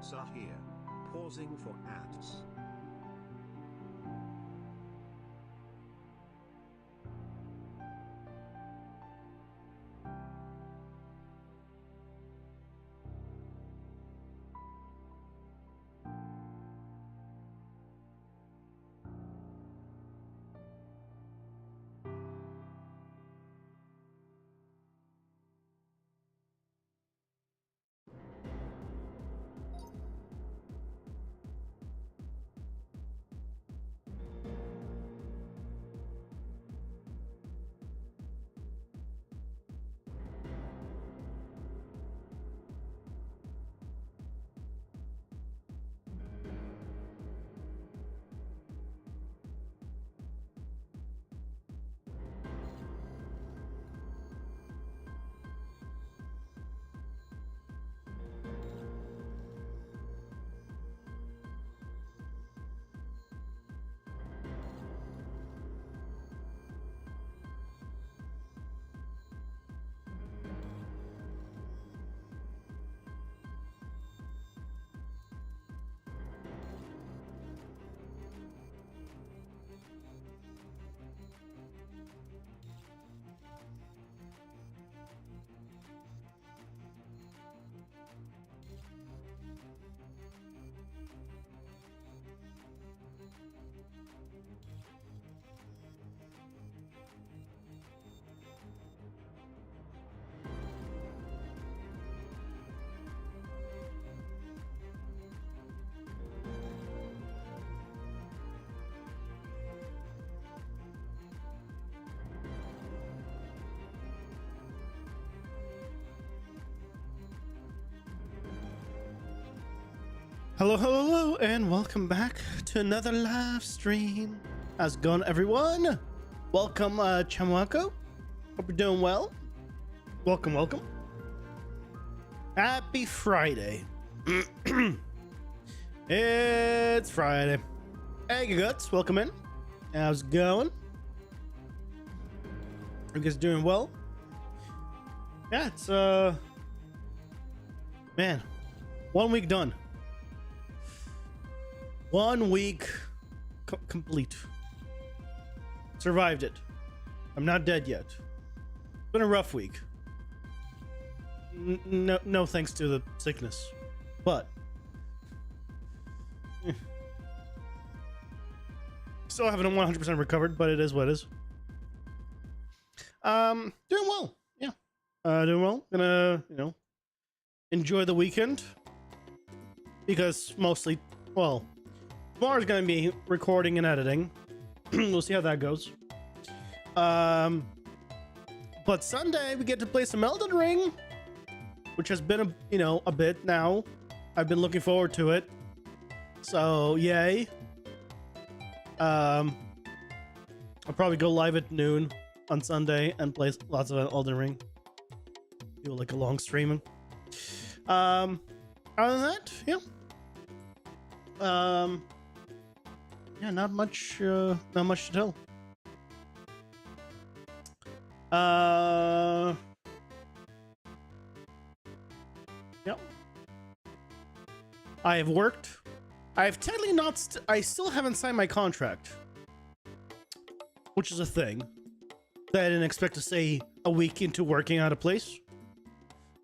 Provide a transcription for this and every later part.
ads are here. Pausing for ads. Hello, hello, and welcome back to another live stream. How's it going, everyone? Welcome, Chamwako. Hope you're doing well. Welcome, welcome. Happy Friday. It's Friday. Hey, Guts, welcome in. How's it going? You guys doing well? Yeah, it's, man, 1 week done. 1 week complete. Survived it. I'm not dead yet. It's been a rough week. No thanks to the sickness. But still haven't 100% recovered, but it is what it is. Doing well. Yeah. Doing well. Gonna, enjoy the weekend. Because mostly, well, tomorrow's gonna be recording and editing. We'll see how that goes. But Sunday we get to play some Elden Ring, which has been a bit now. I've been looking forward to it. So yay. I'll probably go live at noon on Sunday and play lots of Elden Ring. Do like a long streaming. Other than that, yeah. Yeah, not much to tell. Yep. I have worked. I've technically not. I still haven't signed my contract, which is a thing that I didn't expect to say a week into working out a place.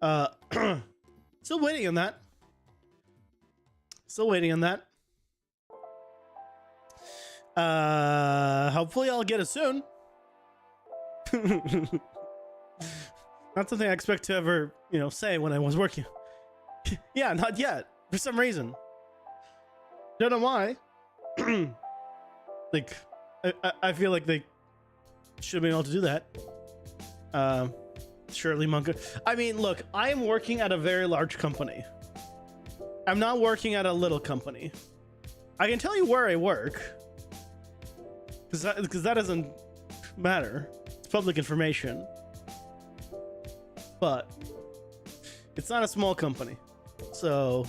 Still waiting on that. Still waiting on that. Hopefully I'll get it soon. Not something I expect to ever, say when I was working. Yeah, not yet. For some reason. Don't know why. Like, I feel like they should be able to do that. Surely Monk. I mean, look, I am working at a very large company. I'm not working at a little company. I can tell you where I work. Because that doesn't matter. It's public information. But it's not a small company. So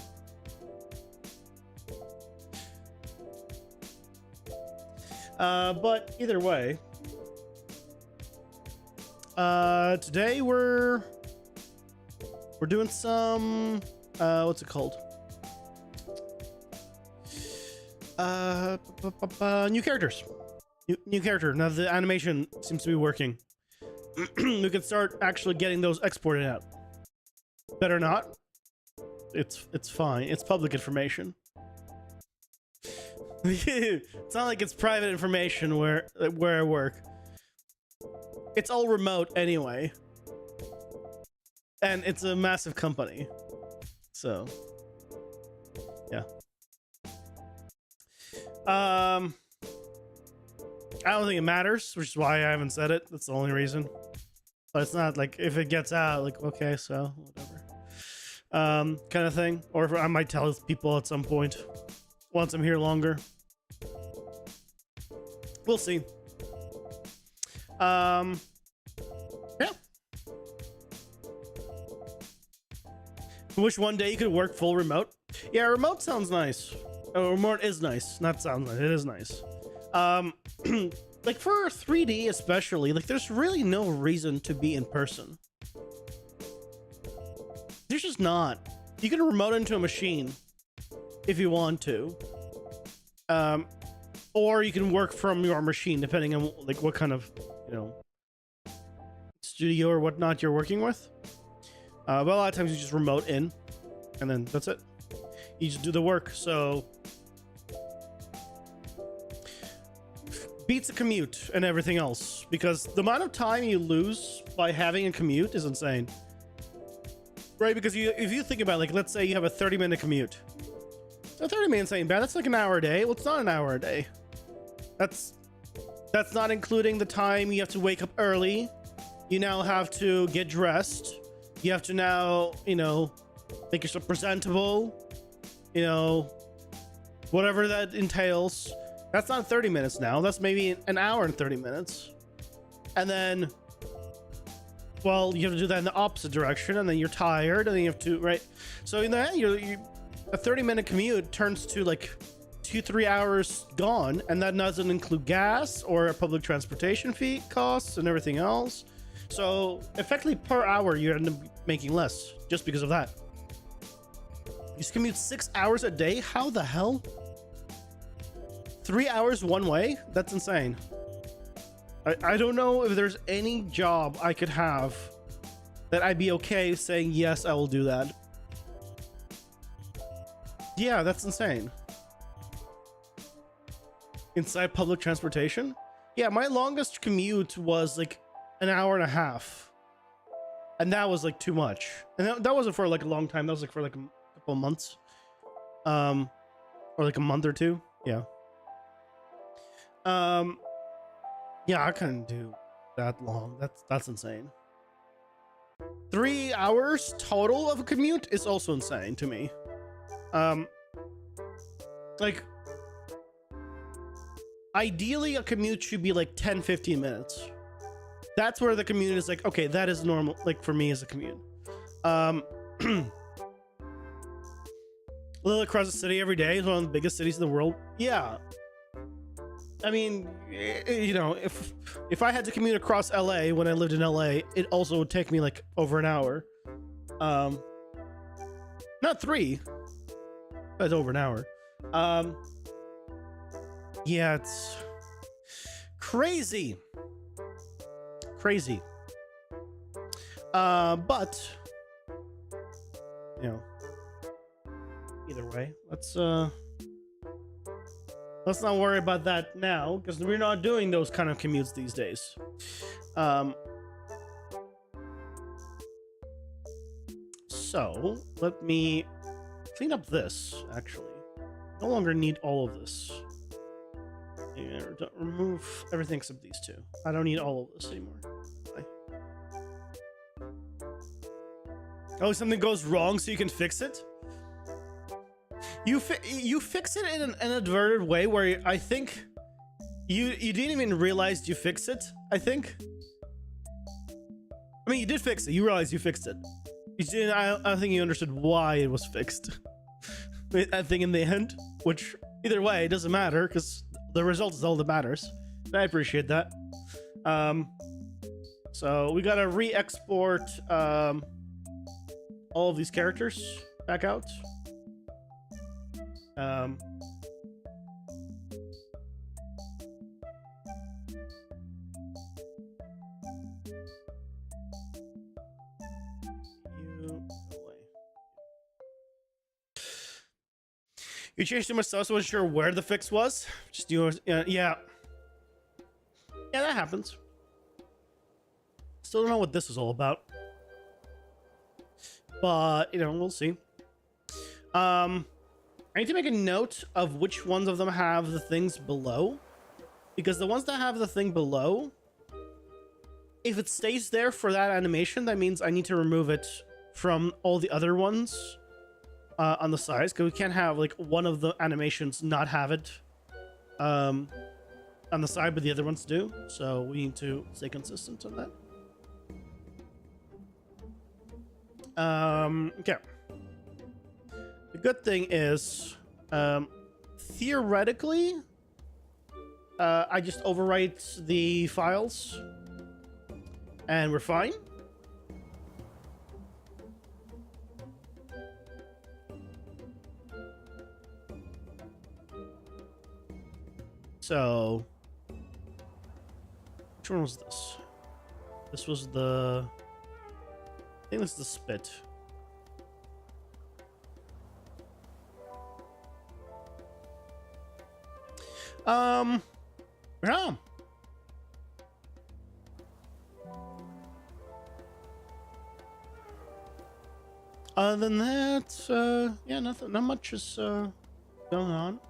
but either way, today we're doing some what's it called? New characters. New character. Now the animation seems to be working. We can start actually getting those exported out. Better not. It's fine. It's public information. It's not like it's private information where I work. It's all remote anyway. And it's a massive company. So yeah. I don't think it matters, which is why I haven't said it. That's the only reason. But it's not like if it gets out, like, okay, so whatever. Kind of thing. Or if I might tell people at some point once I'm here longer. We'll see. Yeah. I wish one day you could work full remote. Yeah, remote sounds nice. Oh, remote is nice. Not sounds nice. It is nice. Like for 3D especially, like there's really no reason to be in person. There's just not. You can remote into a machine if you want to. Or you can work from your machine depending on like what kind of, you know, studio or whatnot you're working with. But a lot of times you just remote in and then that's it. You just do the work. So beats a commute and everything else, because the amount of time you lose by having a commute is insane, right? Because if you think about it, like, let's say you have a 30-minute commute. So 30 minutes ain't bad. That's like an hour a day. Well, it's not an hour a day. That's not including the time you have to wake up early. You now have to get dressed. You have to now, you know, make yourself presentable, you know, whatever that entails. That's not 30 minutes now. That's maybe an hour and 30 minutes. And then, well, you have to do that in the opposite direction, and then you're tired, and then you have to, right? So in the end, a 30-minute commute turns to like 2-3 hours gone, and that doesn't include gas or public transportation fee costs and everything else. So effectively per hour, you end up making less just because of that. You commute 6 hours a day? How the hell? 3 hours one way? That's insane. I don't know if there's any job I could have that I'd be okay saying, yes, I will do that. Yeah, that's insane. Inside public transportation? Yeah, my longest commute was like an hour and a half. And that was like too much. And that wasn't for like a long time. That was like for like a couple of months. Or like a month or two. Yeah. Yeah, I couldn't do that long. That's insane. 3 hours total of a commute is also insane to me. Like, ideally a commute should be like 10-15 minutes. That's where the commute is like, okay, that is normal, like for me as a commute. Live across the city every day is one of the biggest cities in the world. Yeah. I mean, you know, if I had to commute across LA when I lived in LA, it also would take me like over an hour. Not 3, but it's over an hour. Yeah, it's crazy. But you know, either way, let's not worry about that now, because we're not doing those kind of commutes these days. So let me clean up this. Actually, no longer need all of this. And remove everything except these two. I don't need all of this anymore. Bye. Oh, something goes wrong, so you can fix it. You fix it in an inadvertent way where I think you didn't even realize you fixed it. I think. I mean, you did fix it. You realized you fixed it. You didn't. I don't think you understood why it was fixed. I think in the end, which either way, it doesn't matter because the result is all that matters. I appreciate that. So we gotta re-export all of these characters back out. You changed too much stuff, so I wasn't sure where the fix was. Just you, yeah, that happens. Still don't know what this is all about, but you know, we'll see. I need to make a note of which ones of them have the things below, because the ones that have the thing below, if it stays there for that animation, that means I need to remove it from all the other ones on the sides, because we can't have like one of the animations not have it on the side, but the other ones do. So we need to stay consistent on that. Okay. The good thing is, theoretically, I just overwrite the files and we're fine. So, which one was this? This was the... I think this is the spit. Yeah. Other than that, yeah, nothing, not much is going on.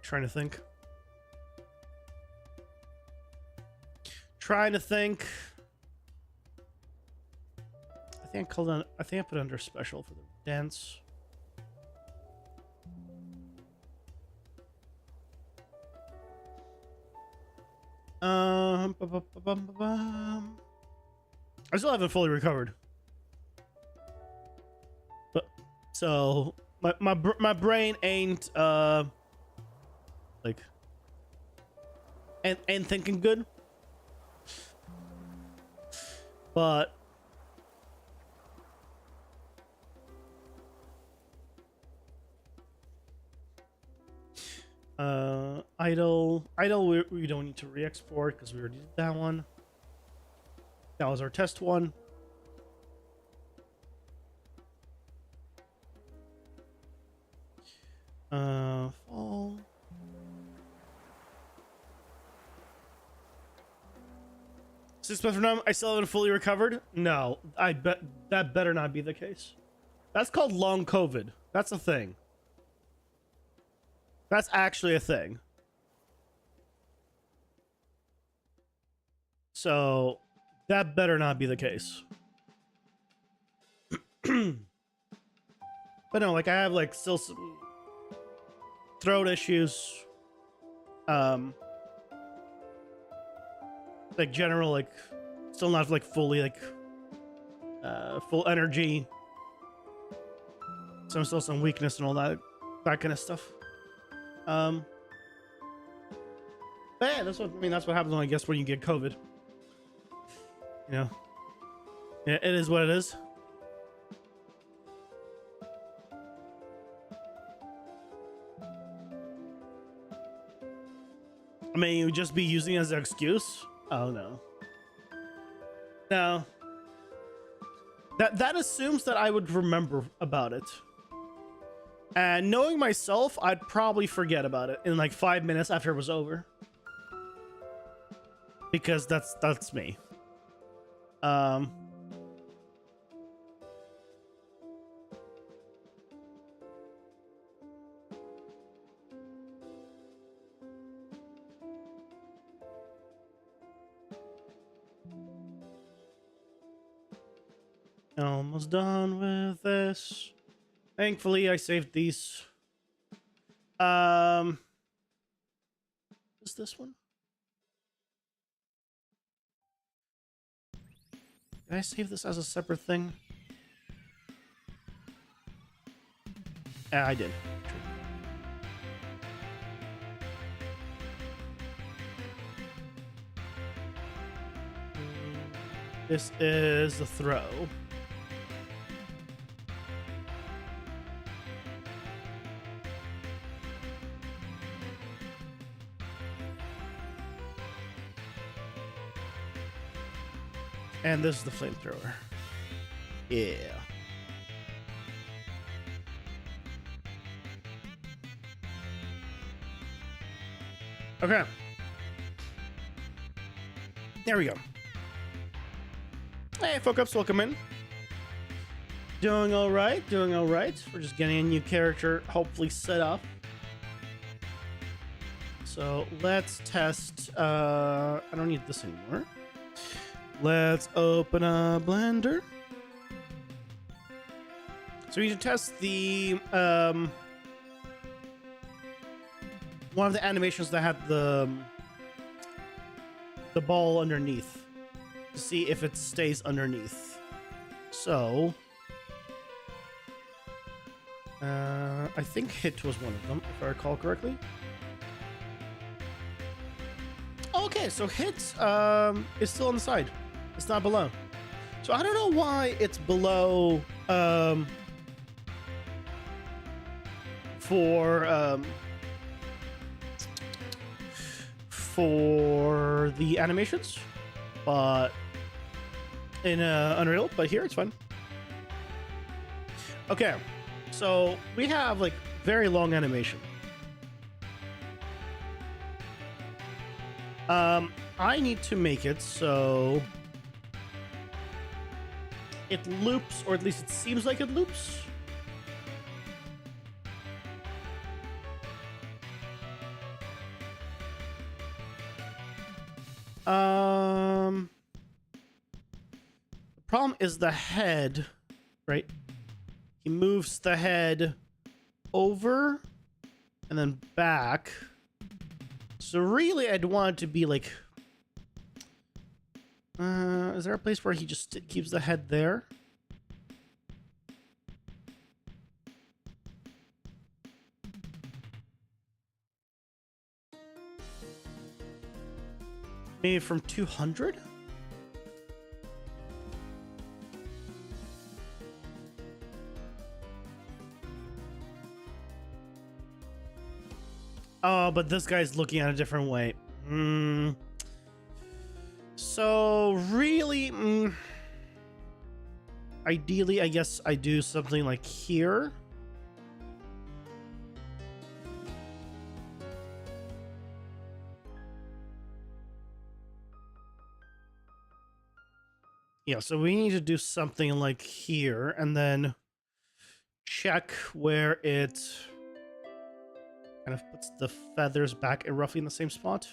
Trying to think. I think I called on. I think I put it under special for the dance. I still haven't fully recovered, but so my brain ain't like ain't thinking good, but idle we don't need to re-export because we already did that one. That was our test one. Fall. Since from now, I still haven't fully recovered. No, I bet that better not be the case. That's called long COVID. That's a thing. That's actually a thing. So that better not be the case. But no, like I have like still some throat issues. Like general, like still not like fully like full energy. Still some weakness and all that kind of stuff. But yeah, that's what I mean. That's what happens when I guess when you get COVID. You know, yeah, it is what it is. I mean, you would just be using it as an excuse. Oh no, no. That assumes that I would remember about it. And knowing myself, I'd probably forget about it in like 5 minutes after it was over. Because that's me. Almost done with this. Thankfully, I saved these. Is this one? Did I save this as a separate thing? Yeah, I did. This is the throw. And this is the flamethrower. Yeah. Okay. There we go. Hey, folk ups, welcome in. Doing all right, doing all right. We're just getting a new character, hopefully set up. So let's test. I don't need this anymore. Let's open a Blender. So we need to test the one of the animations that had the ball underneath to see if it stays underneath. So I think hit was one of them, if I recall correctly. Okay, so hit is still on the side. It's not below. So I don't know why it's below for the animations, but in Unreal, but here it's fine. Okay, so we have like very long animation. I need to make it so it loops, or at least it seems like it loops. The problem is the head, right? He moves the head over and then back. So really, I'd want it to be like... is there a place where he just keeps the head there? Maybe from 200? Oh, but this guy's looking at a different way. So, really, ideally, I guess I do something like here. Yeah, so we need to do something like here, and then check where it kind of puts the feathers back roughly in the same spot.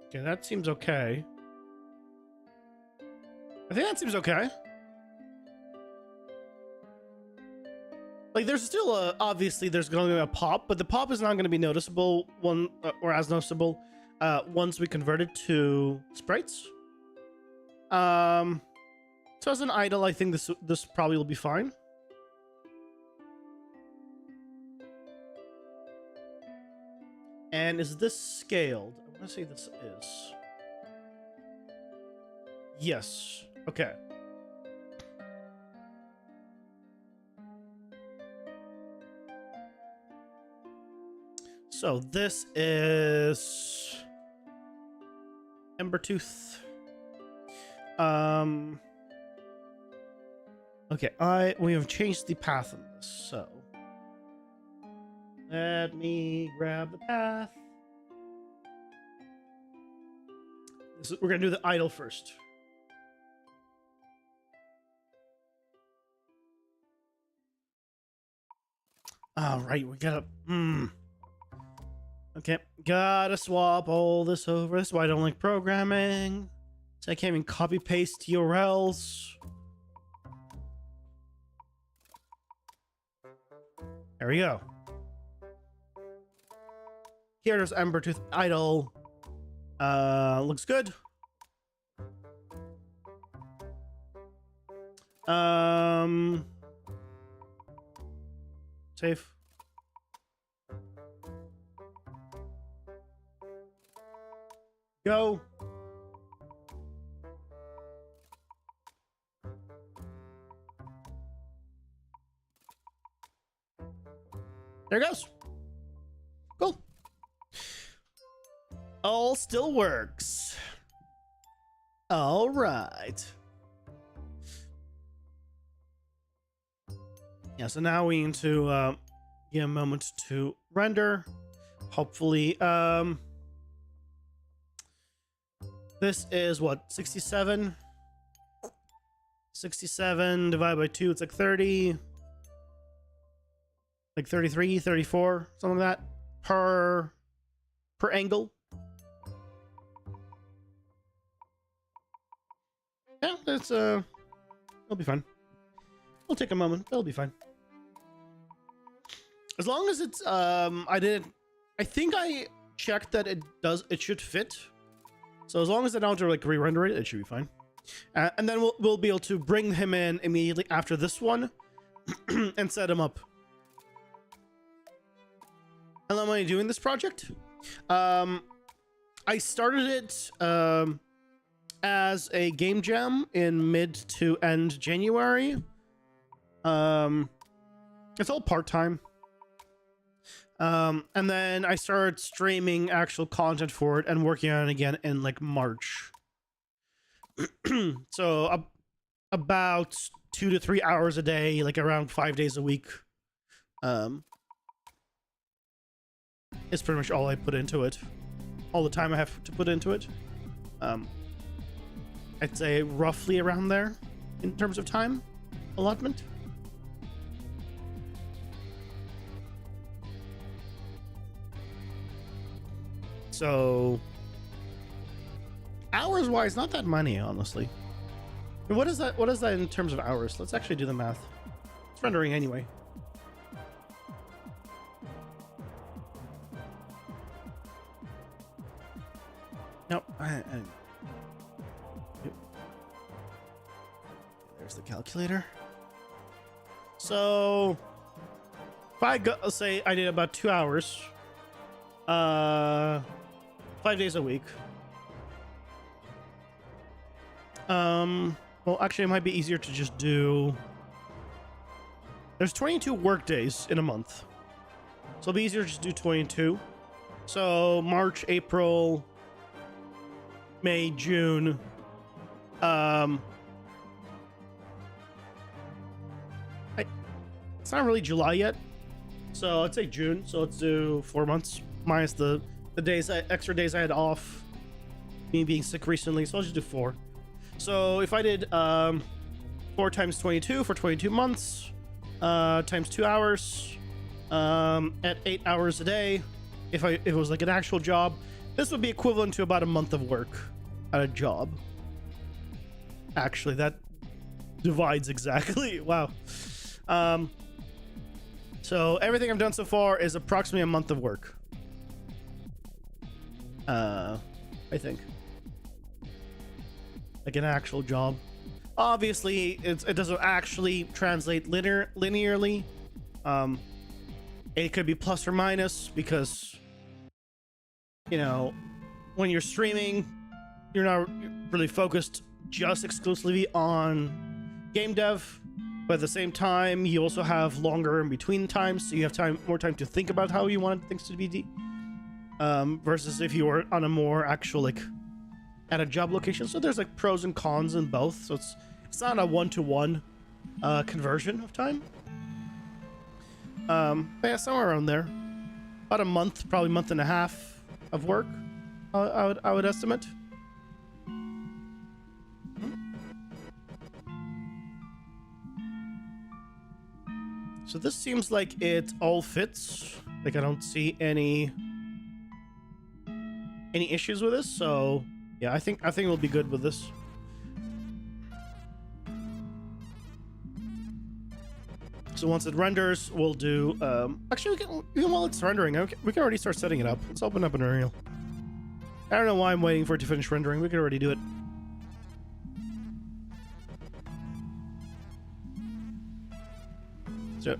Okay, that seems okay. I think that seems okay. Like, there's still obviously there's going to be a pop, but the pop is not going to be noticeable or as noticeable once we convert it to sprites. So as an idle, I think this probably will be fine. And is this scaled? I want to say this is. Yes. Okay. So this is Embertooth. Okay, we have changed the path on this, so let me grab the path. We're gonna do the idle first. All right, we gotta. Okay, gotta swap all this over. That's why I don't like programming. So I can't even copy paste URLs. There we go. Here's Embertooth idle. Looks good. Save. Go. There it goes. Cool. All still works. All right. Yeah, so now we need to give a moment to render. Hopefully, this is what, 67? 67 divided by 2, it's like 30. Like 33, 34, something like that per angle. Yeah, that's it'll be fine. It'll take a moment. It'll be fine. As long as it's I think I checked that it should fit. So as long as I don't have to like re-render it, it should be fine. And then we'll be able to bring him in immediately after this one and set him up. How long am I doing this project? I started it as a game jam in mid to end January. It's all part-time. And then I started streaming actual content for it and working on it again in like March. So about 2 to 3 hours a day, like around 5 days a week. Is pretty much all I put into it. All the time I have to put into it. I'd say roughly around there in terms of time allotment. So hours wise, not that many, honestly. What is that? What is that in terms of hours? Let's actually do the math. It's rendering anyway. Nope. There's the calculator. So if I go, let's say I did about 2 hours, 5 days a week. Well, actually, it might be easier to just do. There's 22 work days in a month, so it'll be easier to just do 22. So March, April, May, June. It's not really July yet, so I'd say June. So let's do 4 months minus the days, extra days I had off, me being sick recently. So I'll just do 4. So if I did 4 times 22 for 22 months, times 2 hours, at 8 hours a day, if it was like an actual job, this would be equivalent to about a month of work at a job. Actually, that divides exactly. Wow. So everything I've done so far is approximately a month of work. I think. Like an actual job. Obviously, it doesn't actually translate linearly. It could be plus or minus because, you know, when you're streaming, you're not really focused just exclusively on game dev, but at the same time, you also have longer in between times, so you have more time to think about how you want things to be. Versus if you were on a more actual, like, at a job location. So there's like pros and cons in both. So it's not a one-to-one conversion of time. But yeah, somewhere around there. About a month, probably month and a half of work, I would estimate. So this seems like it all fits. Like I don't see any issues with this. So yeah, I think we'll be good with this. So once it renders, we'll do. Actually, even while it's rendering, we can already start setting it up. Let's open up an Unreal. I don't know why I'm waiting for it to finish rendering. We can already do it. So.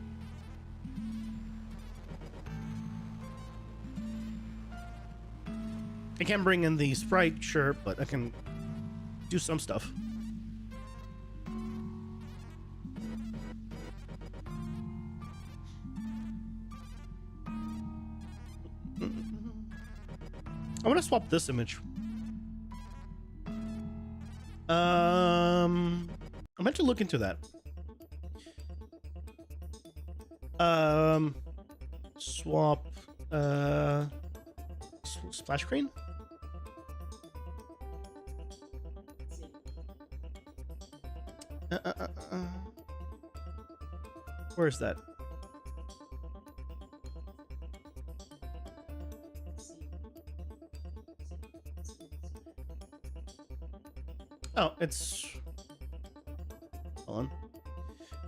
I can bring in the sprite, sure, but I can do some stuff. I want to swap this image. I meant to look into that. Swap splash screen. Where's that? Oh, it's... Hold on.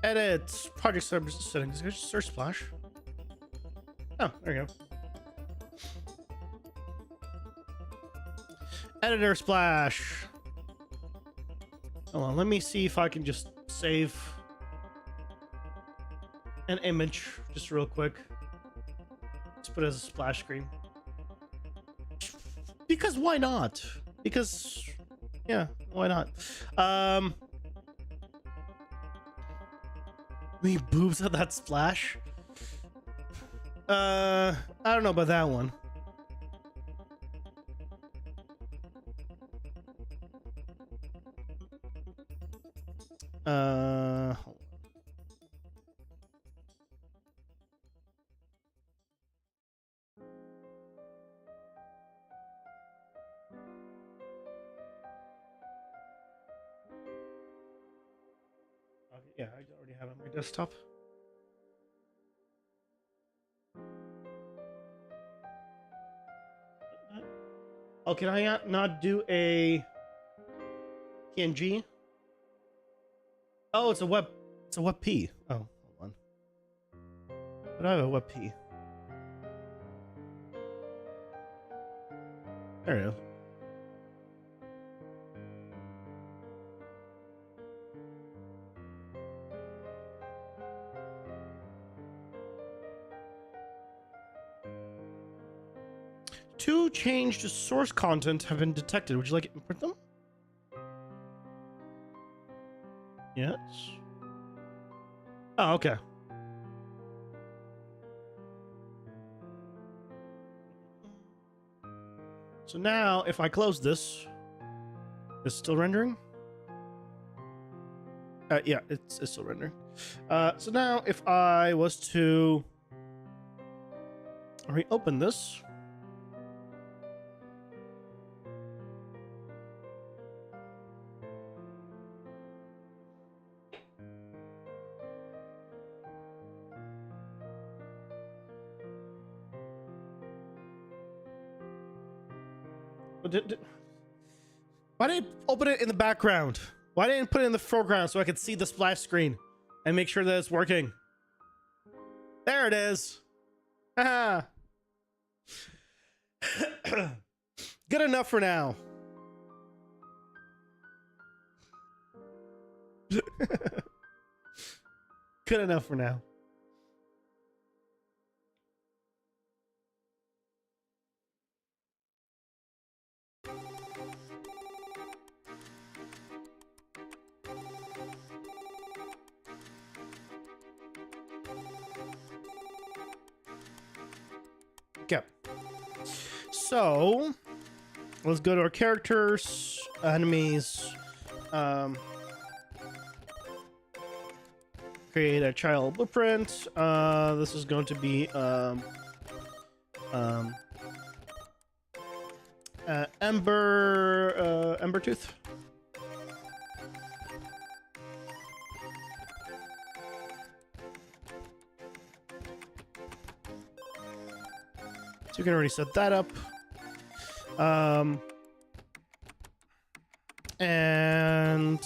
Edit. Project settings. Search splash. Oh, there you go. Editor splash. Hold on, let me see if I can just save an image just real quick. Let's put it as a splash screen. Because why not? Because, yeah, why not? We boobs at that splash? I don't know about that one. Hold on. Okay, yeah, I already have it on my desktop. Oh, can I not do a PNG? Oh, it's a web P. Oh, hold on. But I have a web P. There we go. Two change to source content have been detected. Would you like to import them? Yes. Oh, okay. So now, if I close this, it's still rendering? Yeah, it's still rendering. So now, if I was to reopen this, why didn't I open it in the background? Why didn't I put it in the foreground so I could see the splash screen and make sure that it's working? There it is. Haha. Good enough for now. Good enough for now. Okay. So let's go to our characters, enemies, create a child blueprint. This is going to be Ember Tooth. So you can already set that up. And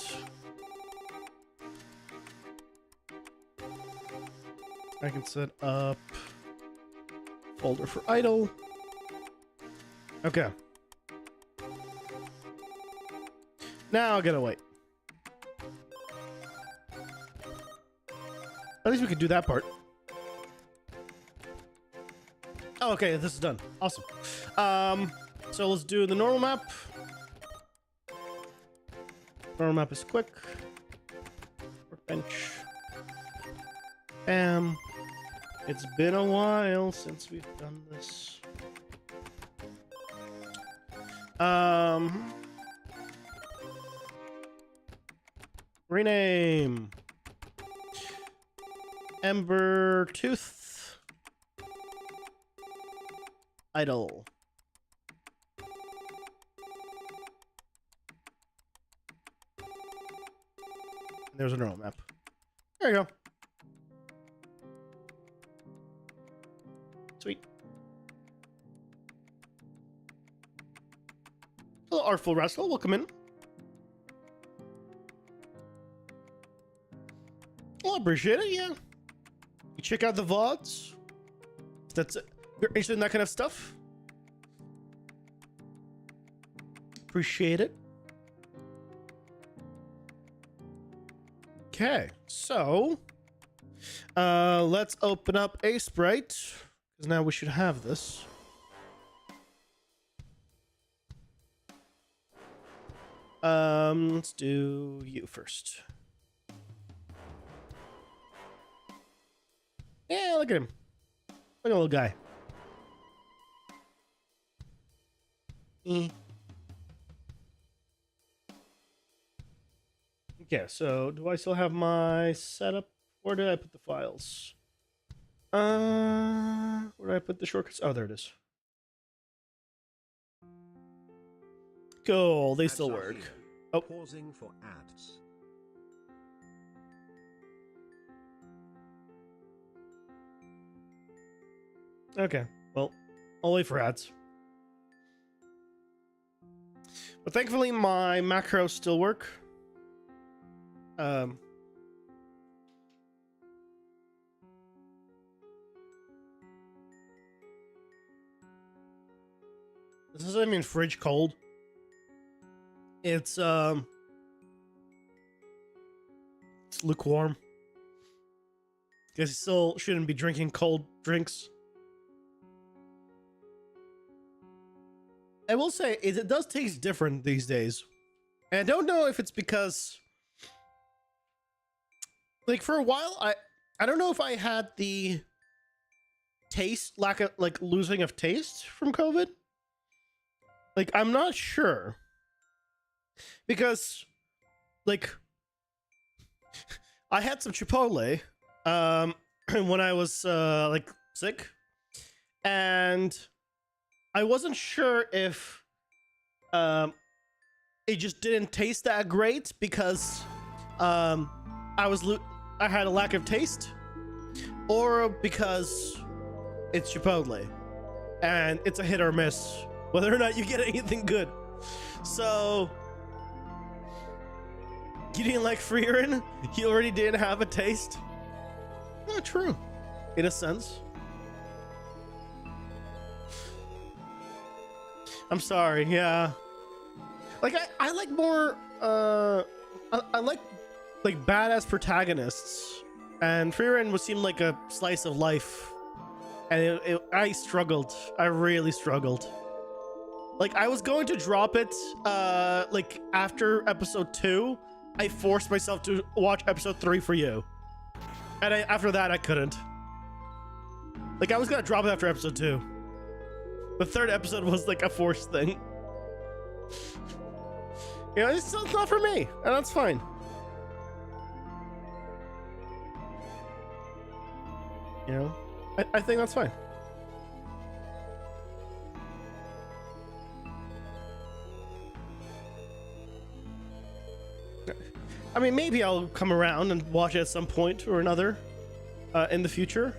I can set up folder for idle. Okay. Now I gotta wait. At least we could do that part. Oh, okay, this is done. Awesome. So let's do the normal map. Normal map is quick. Workbench. Bam. It's been a while since we've done this. Rename. Ember Tooth. Idle. There's a neural map. There you go. Sweet. Hello, Artful Rascal. Welcome in. Well, I appreciate it, yeah. You check out the VODs. If that's it. You're interested in that kind of stuff. Appreciate it. Okay, so let's open up a sprite, because now we should have this. Let's do you first. Yeah, look at him. Look at the little guy. Okay, so do I still have my setup? Where did I put the files? Where did I put the shortcuts? Oh, there it is. Cool, they still work. Oh. Pausing for ads. Okay, well, I'll wait for ads. But thankfully, my macros still work. This doesn't mean fridge cold. It's lukewarm. Guess you still shouldn't be drinking cold drinks. I will say it does taste different these days. And I don't know if it's because, like, for a while I don't know if I had the lack of losing of taste from COVID. Like, I'm not sure. Because, like, I had some Chipotle when I was sick, and I wasn't sure if it just didn't taste that great because I had a lack of taste, or because it's Chipotle and it's a hit or miss whether or not you get anything good. So you didn't like Freerin? You already didn't have a taste? Not true, in a sense. I'm sorry, yeah. Like, I like more, I like badass protagonists. And Freerin would seem like a slice of life. And I struggled. I really struggled. Like, I was going to drop it, like, after episode 2. I forced myself to watch episode 3 for you. And after that, I couldn't. Like, I was gonna drop it after episode 2. The third episode was like a forced thing. You know, it's not for me, and that's fine. You know, I think that's fine. I mean, maybe I'll come around and watch it at some point or another in the future.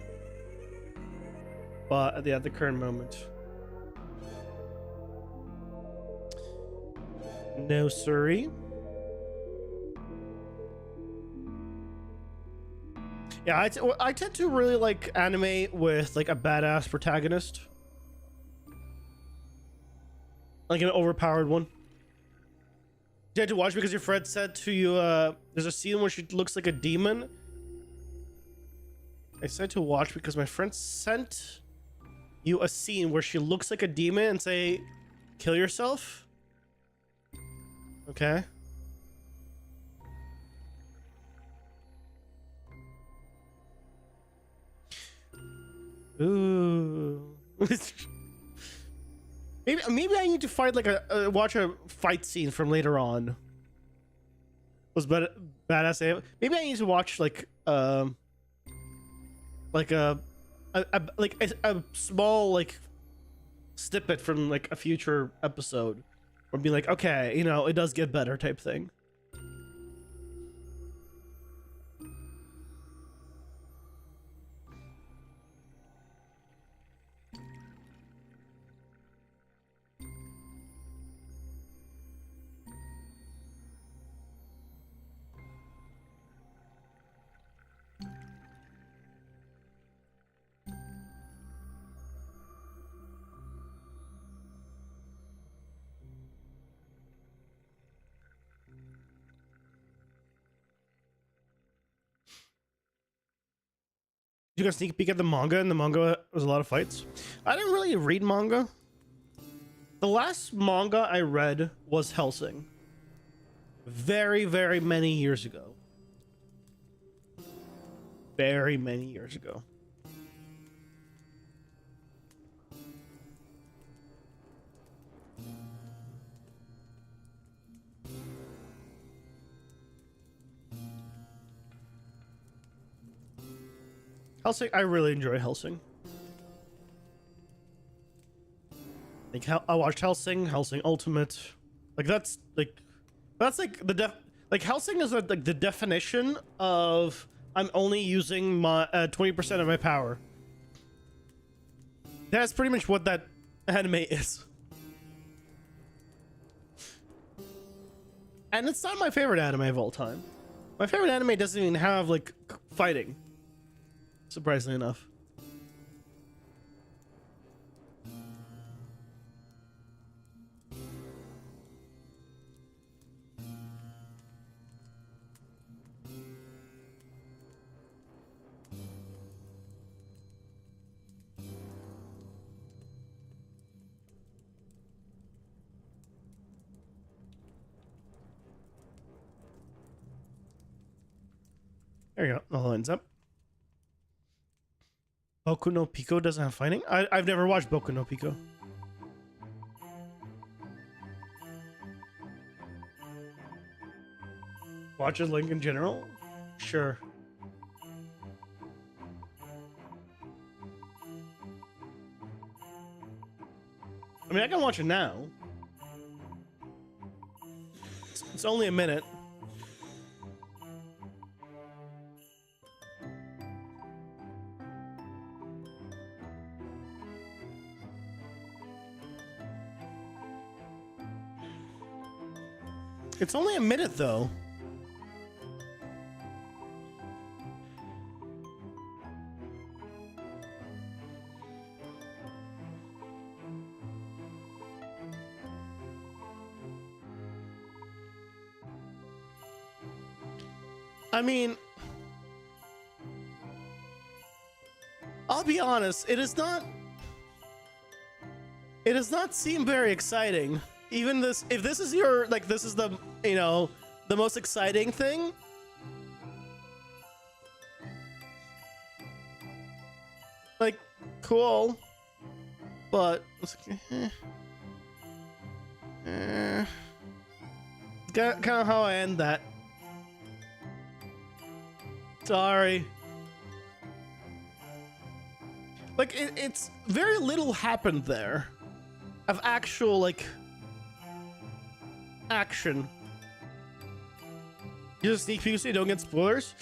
But at the current moment, no siree. Yeah, I tend to really like anime with like a badass protagonist, like an overpowered one. You had to watch because your friend said to you, there's a scene where she looks like a demon. I said to watch because my friend sent you a scene where she looks like a demon and say, kill yourself. Okay. Ooh. Maybe I need to fight like watch a fight scene from later on. Was badass. Maybe I need to watch like a a small like snippet from like a future episode, or be like, okay, you know, it does get better type thing. You got a sneak peek at the manga, and the manga was a lot of fights. I didn't really read manga. The last manga I read was Hellsing. Very, very many years ago. Very many years ago. Hellsing, I really enjoy Hellsing. Like I watched Hellsing, Hellsing Ultimate. Like that's like the Hellsing is like the definition of I'm only using my 20% of my power. That's pretty much what that anime is. And it's not my favorite anime of all time. My favorite anime doesn't even have like fighting. Surprisingly enough. There you go. The lines up. Boku no Pico doesn't have fighting? I've never watched Boku no Pico. Watch a link in general? Sure. I mean, I can watch it now. It's only a minute. It's only a minute, though. I mean, I'll be honest, it does not seem very exciting. Even this, if this is your, like, this is the, you know, the most exciting thing. Like, cool. But, kind of how I end that. Sorry. Like, it's very little happened there of actual, like, action. You just sneak peek so you don't get spoilers?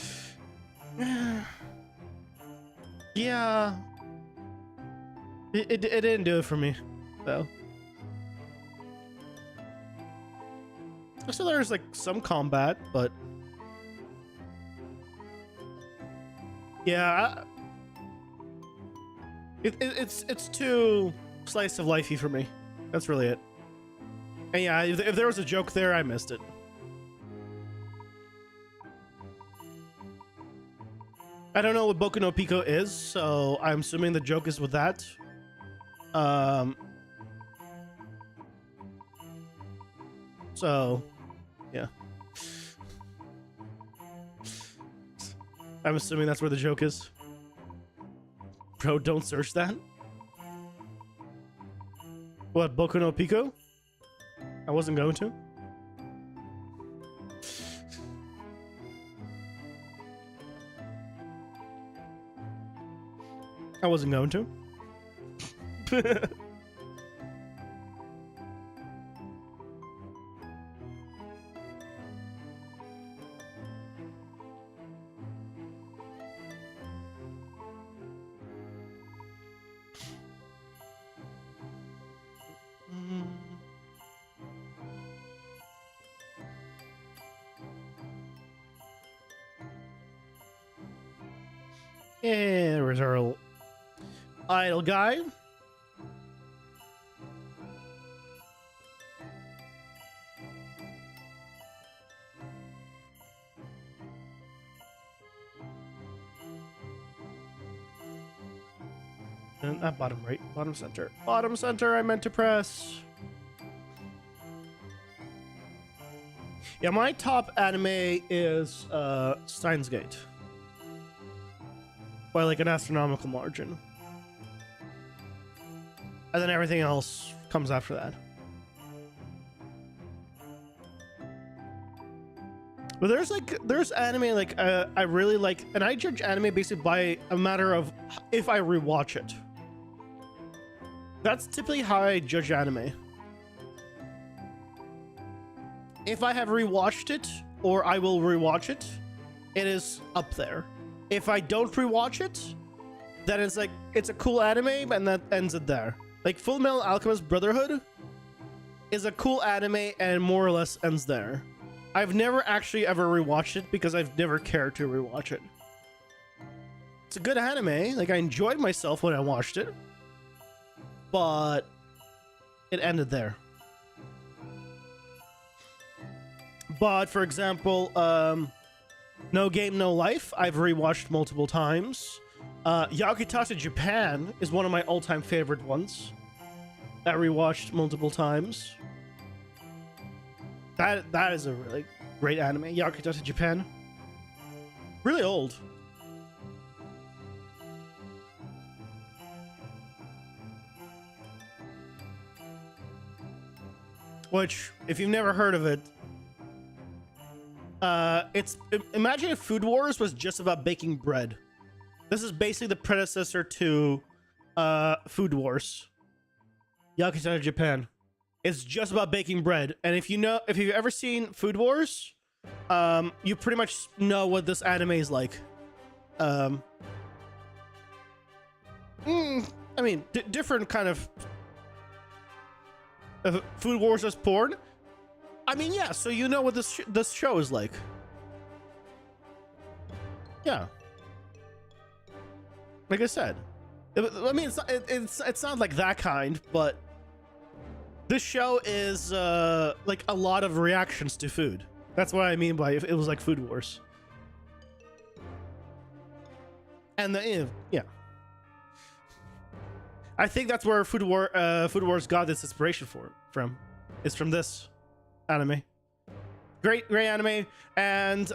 Yeah. It didn't do it for me, though. So there's, like, some combat, but... Yeah, it's too slice of lifey for me. That's really it. And yeah, if there was a joke there, I missed it. I don't know what Boku no Pico is, so I'm assuming the joke is with that. So, yeah. I'm assuming that's where the joke is. Bro, don't search that. What, Boku no Pico? I wasn't going to. I wasn't going to. Yeah, there was our idle guy. And not bottom right, bottom center. Bottom center, I meant to press. Yeah, my top anime is Steins Gate. By like an astronomical margin. And then everything else comes after that. But there's anime like I really like, and I judge anime basically by a matter of if I rewatch it. That's typically how I judge anime. If I have rewatched it, or I will rewatch it, it is up there. If I don't rewatch it, then it's like, it's a cool anime, and that ends it there. Like, Full Metal Alchemist Brotherhood is a cool anime, and more or less ends there. I've never actually ever rewatched it, because I've never cared to rewatch it. It's a good anime, like, I enjoyed myself when I watched it, but it ended there. But, for example, No Game, No Life, I've rewatched multiple times. Yakutatsu Japan is one of my all-time favorite ones. I rewatched multiple times. That is a really great anime. Yakutatsu Japan. Really old. Which, if you've never heard of it, imagine if Food Wars was just about baking bread. This is basically the predecessor to Food Wars. Yakuza Japan. It's just about baking bread, and if you've ever seen Food Wars, you pretty much know what this anime is like. I mean, different kind of Food Wars as porn. I mean, yeah, so you know what this show is like. Yeah. Like I said. I mean, it's not like that kind, but this show is like a lot of reactions to food. That's what I mean by it was like Food Wars. And yeah. I think that's where Food Wars got its inspiration from. It's from this anime. Great anime. And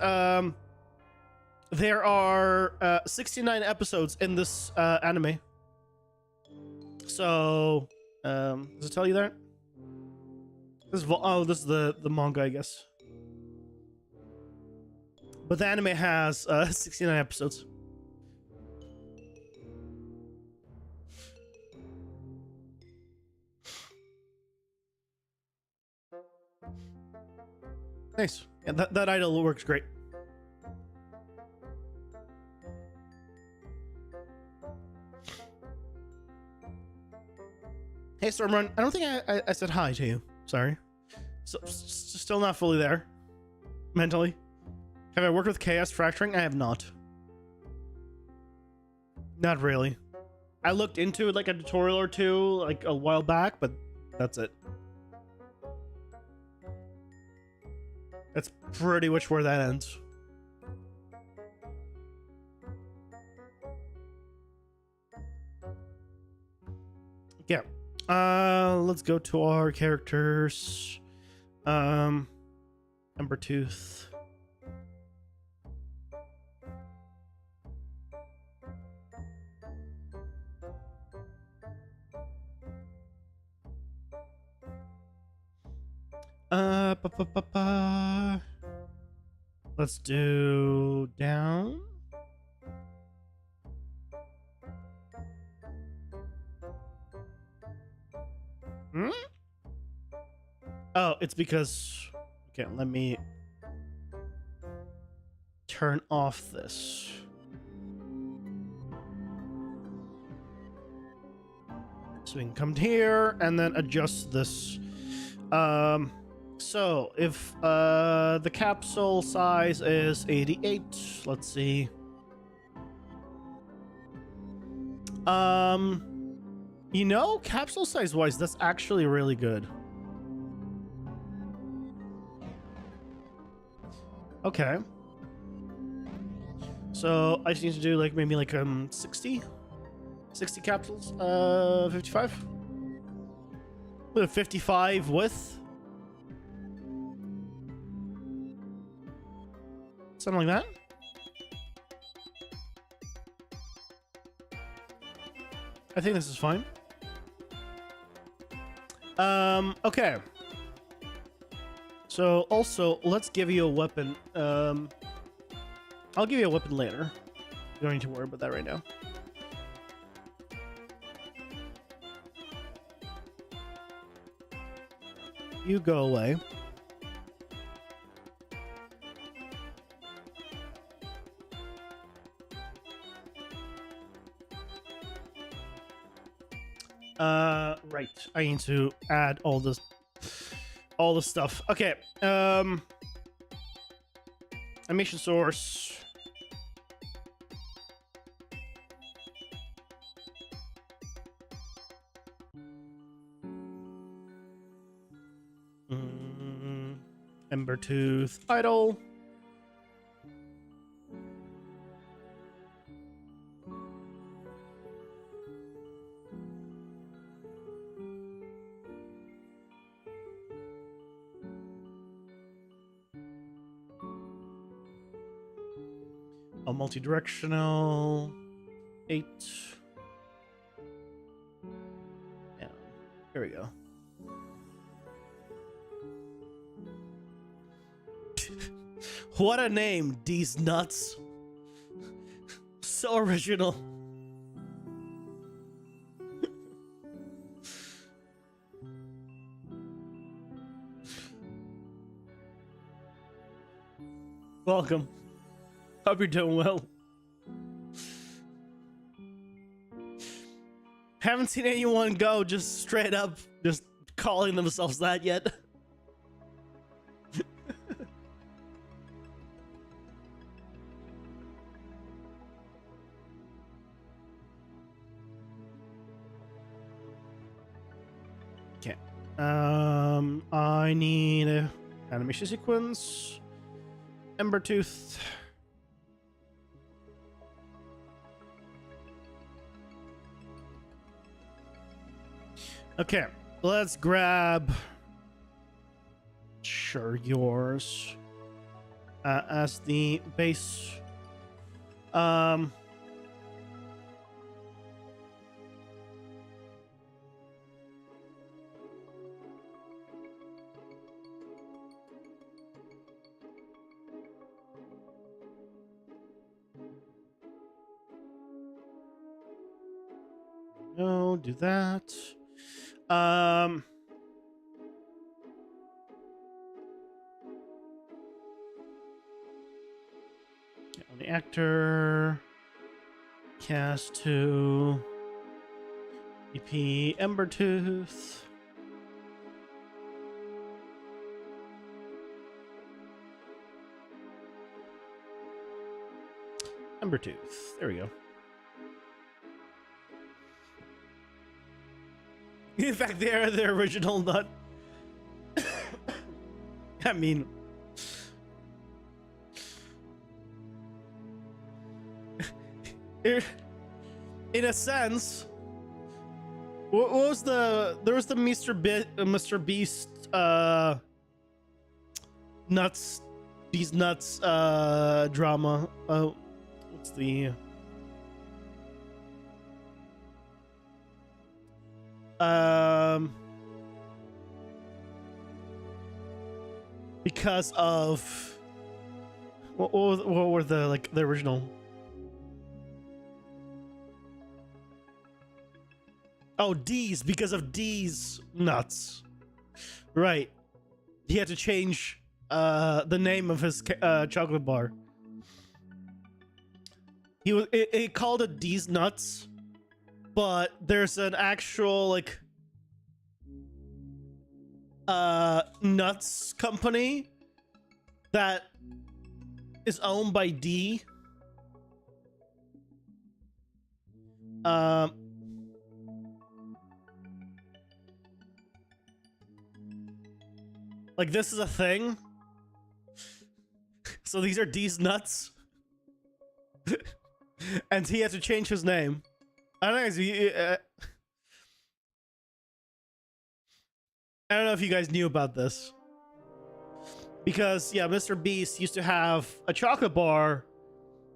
there are 69 episodes in this anime. So does it tell you that? This is the manga, I guess. But the anime has 69 episodes. Nice. Yeah, that idol works great. Hey, Stormrun, I don't think I said hi to you. Sorry. So, still not fully there. Mentally. Have I worked with chaos fracturing? I have not. Not really. I looked into like a tutorial or two like a while back, but that's it. That's pretty much where that ends. Yeah. Let's go to our characters. Embertooth. Ba, ba, ba, ba. Let's do down. Hmm? Oh, it's because... Okay, let me turn off this. So we can come here and then adjust this. So if the capsule size is 88, let's see. You know, capsule size wise, that's actually really good. Okay. So I just need to do like maybe like 60 capsules. 55. With 55 width. Something like that. I think this is fine. Okay. So also, let's give you a weapon. I'll give you a weapon later. You don't need to worry about that right now. You go away. Right. I need to add all the stuff. Okay. Animation source. Ember Tooth idle. A multi-directional 8. Yeah, here we go. What a name, these nuts. So original. Welcome. Hope you're doing well. Haven't seen anyone go just straight up just calling themselves that yet. Okay. I need a animation sequence. Ember Tooth. Okay, let's grab. Sure, yours as the base. No, do that. On the actor, cast to EP Ember Tooth. Ember Tooth. There we go. In fact, they are the original nut. I mean, in a sense, what was there was the Mr. Beast nuts, these nuts drama. What's the because of what were the original? Oh, D's, because of D's nuts. Right. He had to change the name of his chocolate bar. It called it D's Nuts, but there's an actual like nuts company that is owned by D. Like, this is a thing. So these are D's nuts. And he had to change his name. I don't know if you guys knew about this. Because, yeah, Mr. Beast used to have a chocolate bar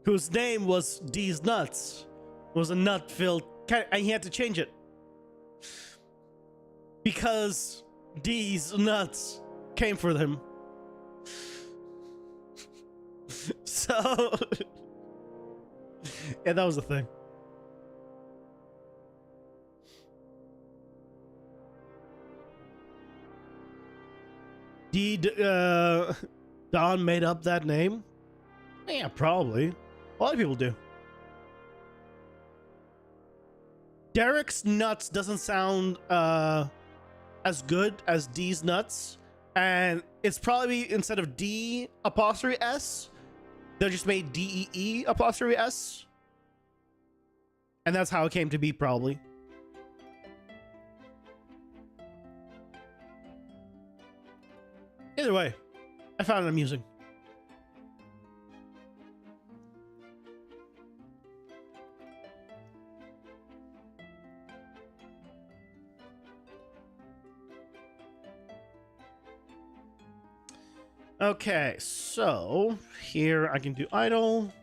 whose name was D's Nuts. It was a nut-filled... And he had to change it. Because D's Nuts came for them. So... yeah, that was the thing. Don made up that name? Yeah, probably. A lot of people do. Derek's Nuts doesn't sound as good as D's Nuts. And it's probably, instead of D apostrophe S, they just made DEE apostrophe S. And that's how it came to be, probably. Either way, I found it amusing. Okay, so here I can do idle.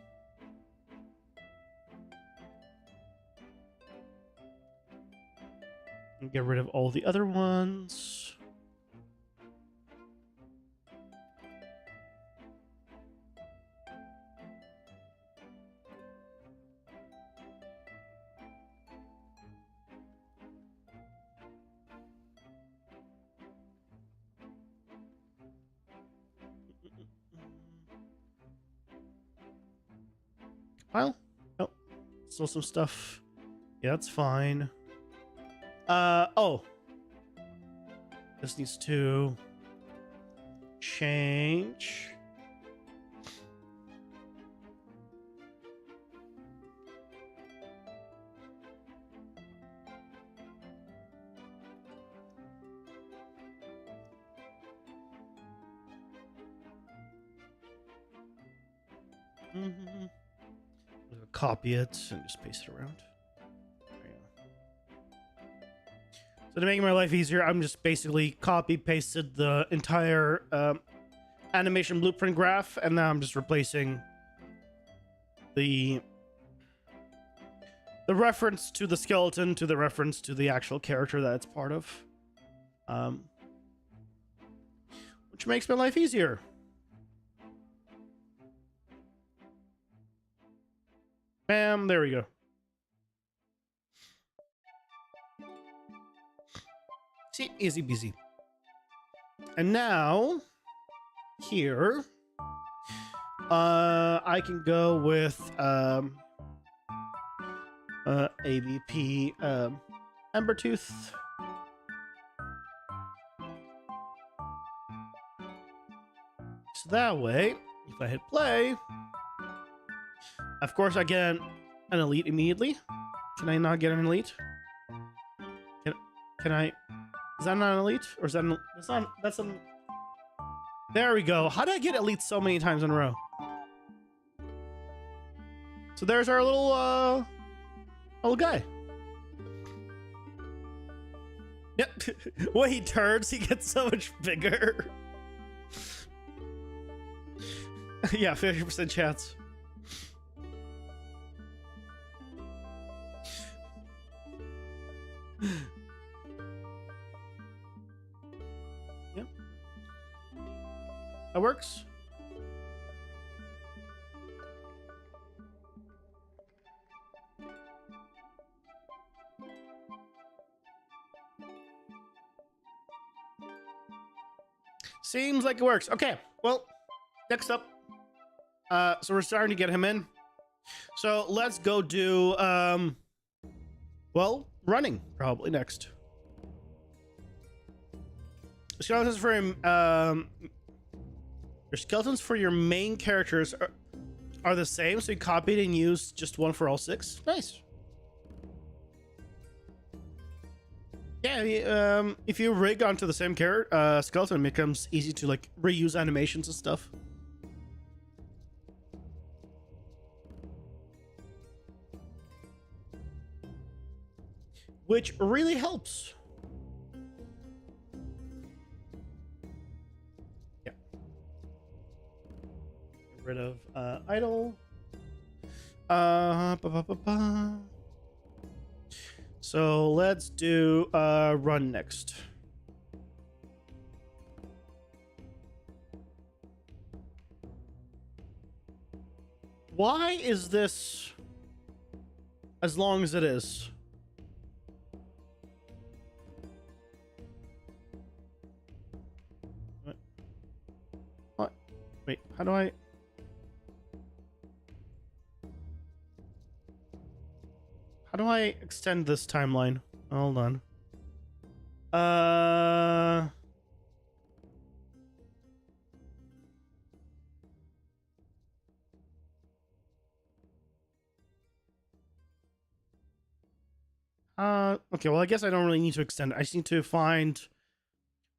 And get rid of all the other ones. Well, oh, still some stuff. Yeah, that's fine. Oh. This needs to change. Copy it and just paste it around. There you go. So to make my life easier, I'm just basically copy pasted the entire animation blueprint graph, and now I'm just replacing the reference to the skeleton to the reference to the actual character that it's part of, which makes my life easier. Bam, there we go. See, easy peasy. And now, here, I can go with, AVP, Embertooth. So that way, if I hit play, of course, I get an elite immediately. Can I not get an elite? Can I? Is that not an elite? Or is that an... That's not... That's an... There we go. How did I get elite so many times in a row? So there's our little guy. Yep. When he turns, he gets so much bigger. Yeah, 50% chance. Yep. That works. Seems like it works. Okay, well, next up. So we're starting to get him in. So let's go do, well, running probably next. Skeletons for your skeletons for your main characters are the same, so you copied and used just one for all 6. Nice. Yeah, if you rig onto the same skeleton, it becomes easy to like reuse animations and stuff. Which really helps. Yeah. Get rid of idle. So let's do run next. Why is this as long as it is? What? Wait, how do I... How do I extend this timeline? Hold on. Okay, well, I guess I don't really need to extend it. I just need to find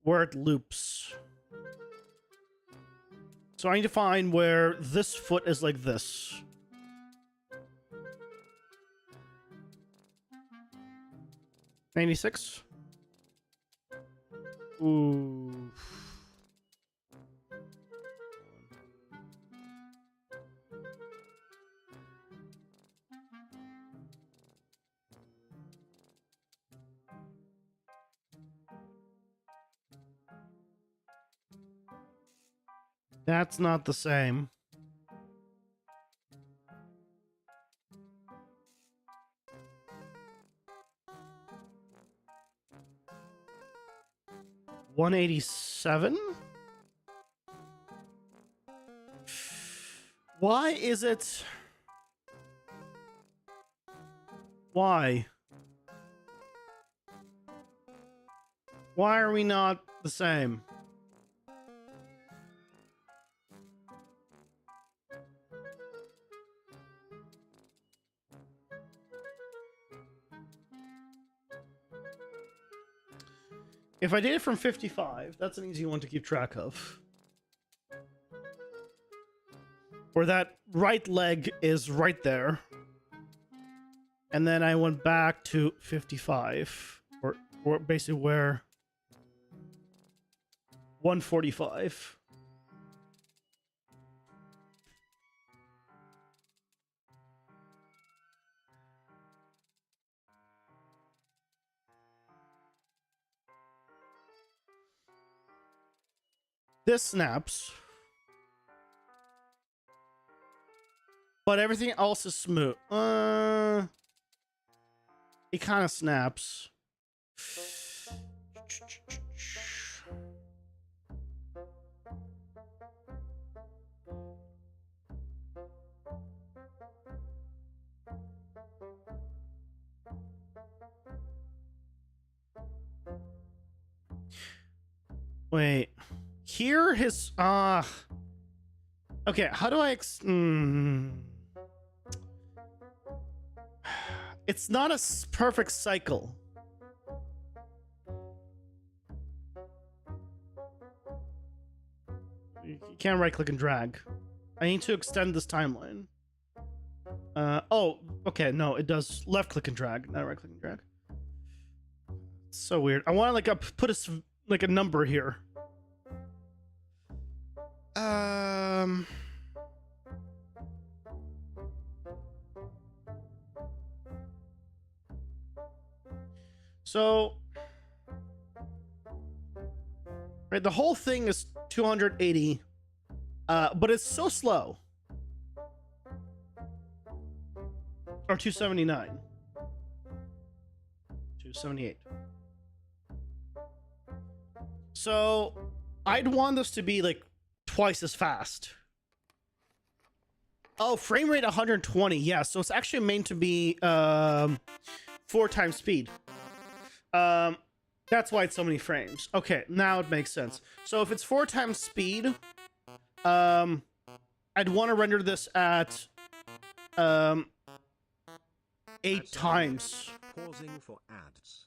where it loops. So I need to find where this foot is like this. $96. Ooh. That's not the same. $187? Why is it... Why? Why are we not the same? If I did it from 55, that's an easy one to keep track of. Where that right leg is right there. And then I went back to 55. Or basically where... 145. This snaps. But everything else is smooth. It kind of snaps. Wait. Here his okay, how do I It's not a perfect cycle. You can't right click and drag. I need to extend this timeline. Oh, okay, no, it does left click and drag, not right click and drag. It's so weird. I want to like put a number here. So, right, the whole thing is 280 but it's so slow. Or 279. 278. So I'd want this to be like twice as fast. Oh, frame rate 120. Yeah, so it's actually meant to be 4 times speed. That's why it's so many frames. Okay, now it makes sense. So if it's 4 times speed, I'd want to render this at 8 times. Pausing for ads.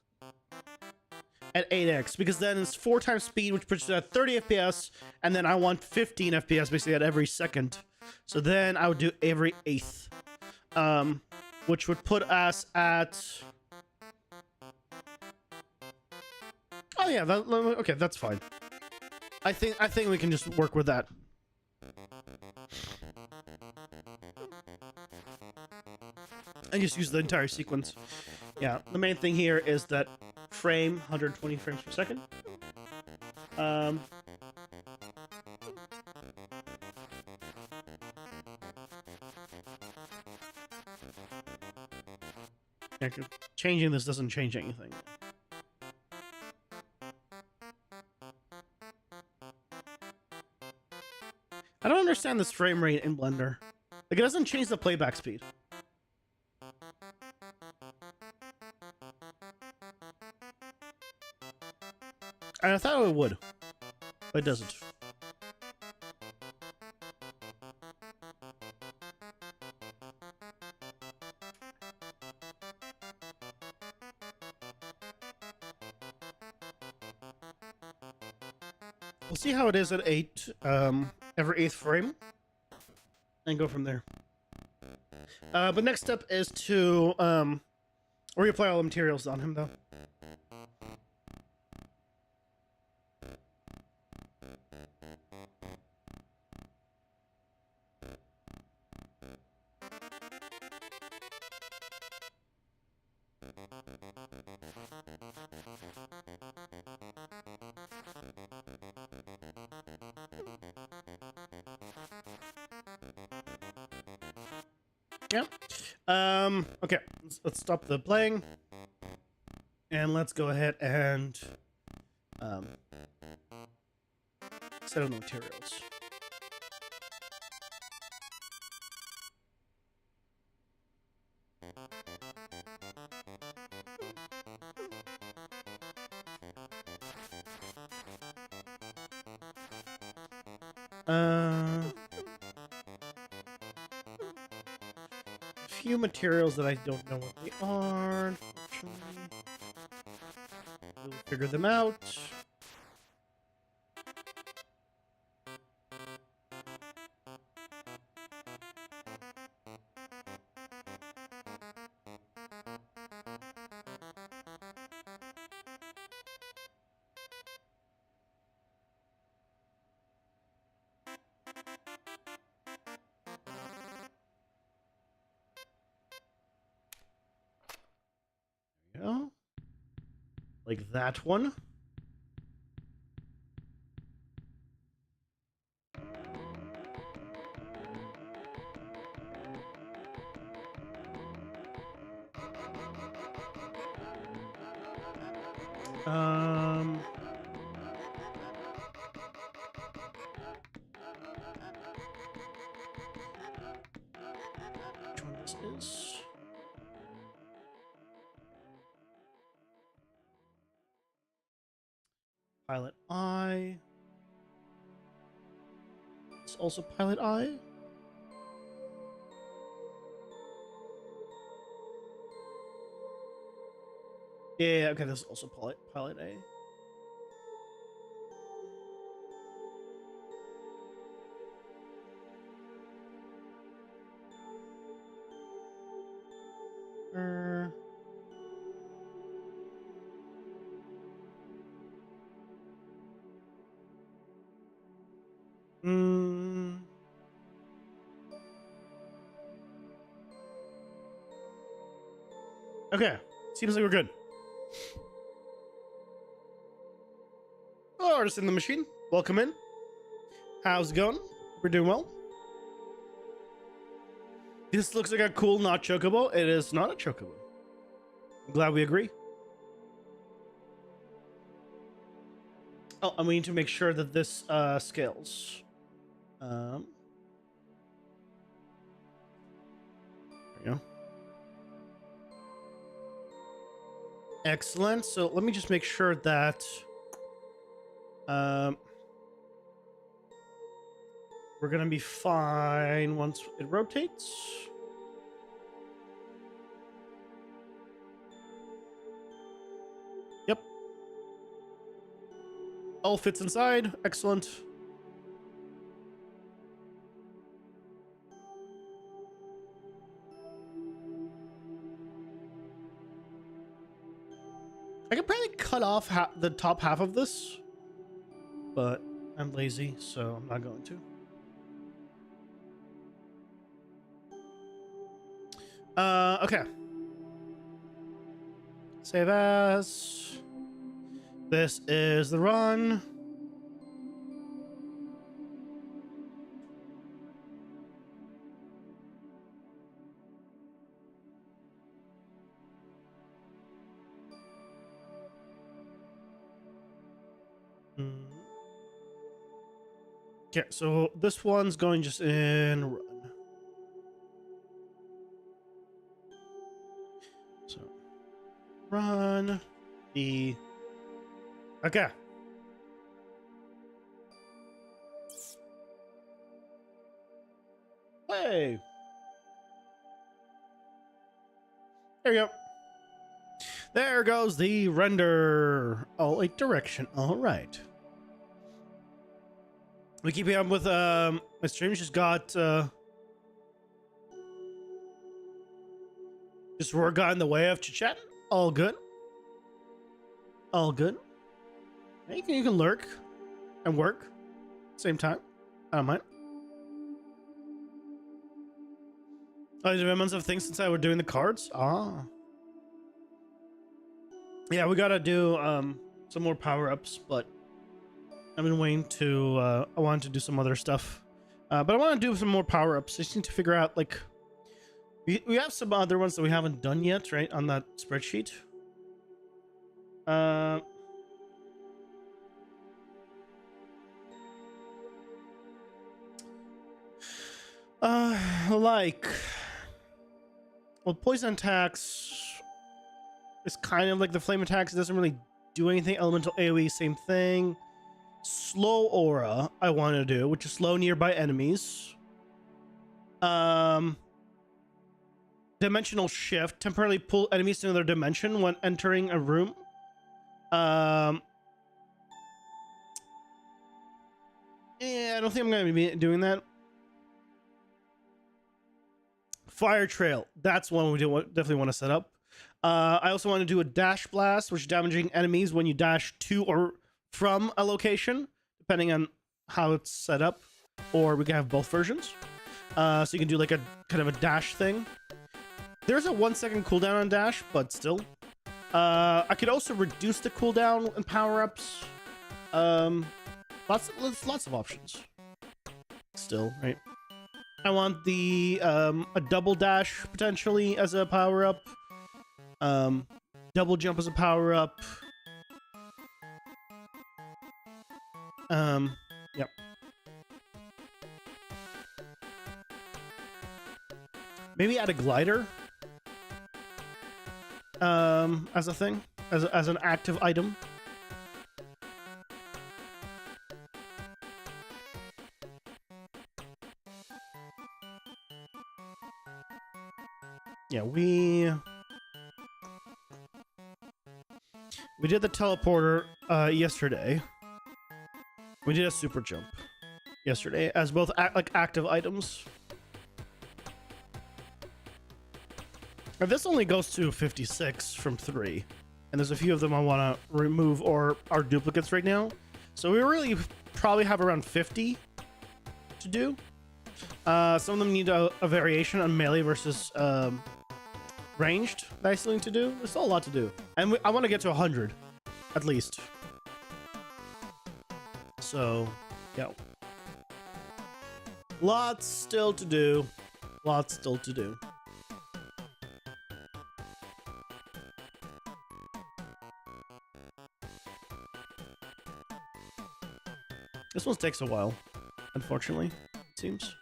At 8x, because then it's 4 times speed, which puts it at 30 FPS, and then I want 15 FPS basically at every second. So then I would do every 8th, which would put us at. Oh yeah, okay, that's fine. I think we can just work with that. And just use the entire sequence. Yeah, the main thing here is that frame 120 frames per second. Yeah, changing this doesn't change anything. I don't understand this frame rate in Blender. Like, it doesn't change the playback speed. And I thought it would, but it doesn't. We'll see how it is at 8, every 8th frame, and go from there. But next step is to reapply all the materials on him, though. Yeah. Okay, let's stop the playing. And let's go ahead and set up the materials. Few materials that I don't know what they are, unfortunately. We'll figure them out. Yeah. Like that one. Which one this is? Pilot eye. It's also pilot eye. Yeah, okay, this is also pilot A. Okay, seems like we're good. Hello, artist in the machine. Welcome in. How's it going? We're doing well. This looks like a cool not chocobo. It is not a chocobo. I'm glad we agree. Oh, and we need to make sure that this scales. There we go. Excellent. So let me just make sure that we're gonna be fine once it rotates. Yep. All fits inside. Excellent. I could probably cut off the top half of this, but I'm lazy, so I'm not going to. Okay. Save as. This is the run. Okay, so this one's going just in run. So run the. Okay. Hey. There you go. There goes the render. Oh, a direction. All right. We keeping up with my stream. Just got just work got in the way of chit-chat. All good. All good. You can lurk and work same time. I don't mind. Oh, there's been months of things since I was doing the cards. Ah. Yeah, we gotta do some more power-ups, but I've been waiting to I wanted to do some other stuff. But I want to do some more power-ups. I just need to figure out, like, we have some other ones that we haven't done yet, right, on that spreadsheet. Like, well, poison attacks is kind of like the flame attacks. It doesn't really do anything. Elemental AoE, same thing. Slow aura, I want to do, which is slow nearby enemies. Dimensional shift, temporarily pull enemies to another dimension when entering a room. Yeah, I don't think I'm going to be doing that. Fire trail, that's one we definitely want to set up. I also want to do a dash blast, which is damaging enemies when you dash to or from a location, depending on how it's set up, or we can have both versions. So you can do like a kind of a dash thing. There's a 1 second cooldown on dash, but still. I could also reduce the cooldown and power-ups. Lots of options. Still, right? I want the a double dash potentially as a power-up. Double jump as a power-up. Yep. Maybe add a glider. As a thing, as an active item. Yeah, we did the teleporter yesterday. We did a super jump yesterday as both like active items. Now, this only goes to 56 from 3, and there's a few of them I want to remove or are duplicates right now. So we really probably have around 50 to do. Some of them need a variation on melee versus ranged that I still need to do. There's still a lot to do, and I want to get to 100 at least. So, yeah. Lots still to do. Lots still to do. This one takes a while, unfortunately, it seems.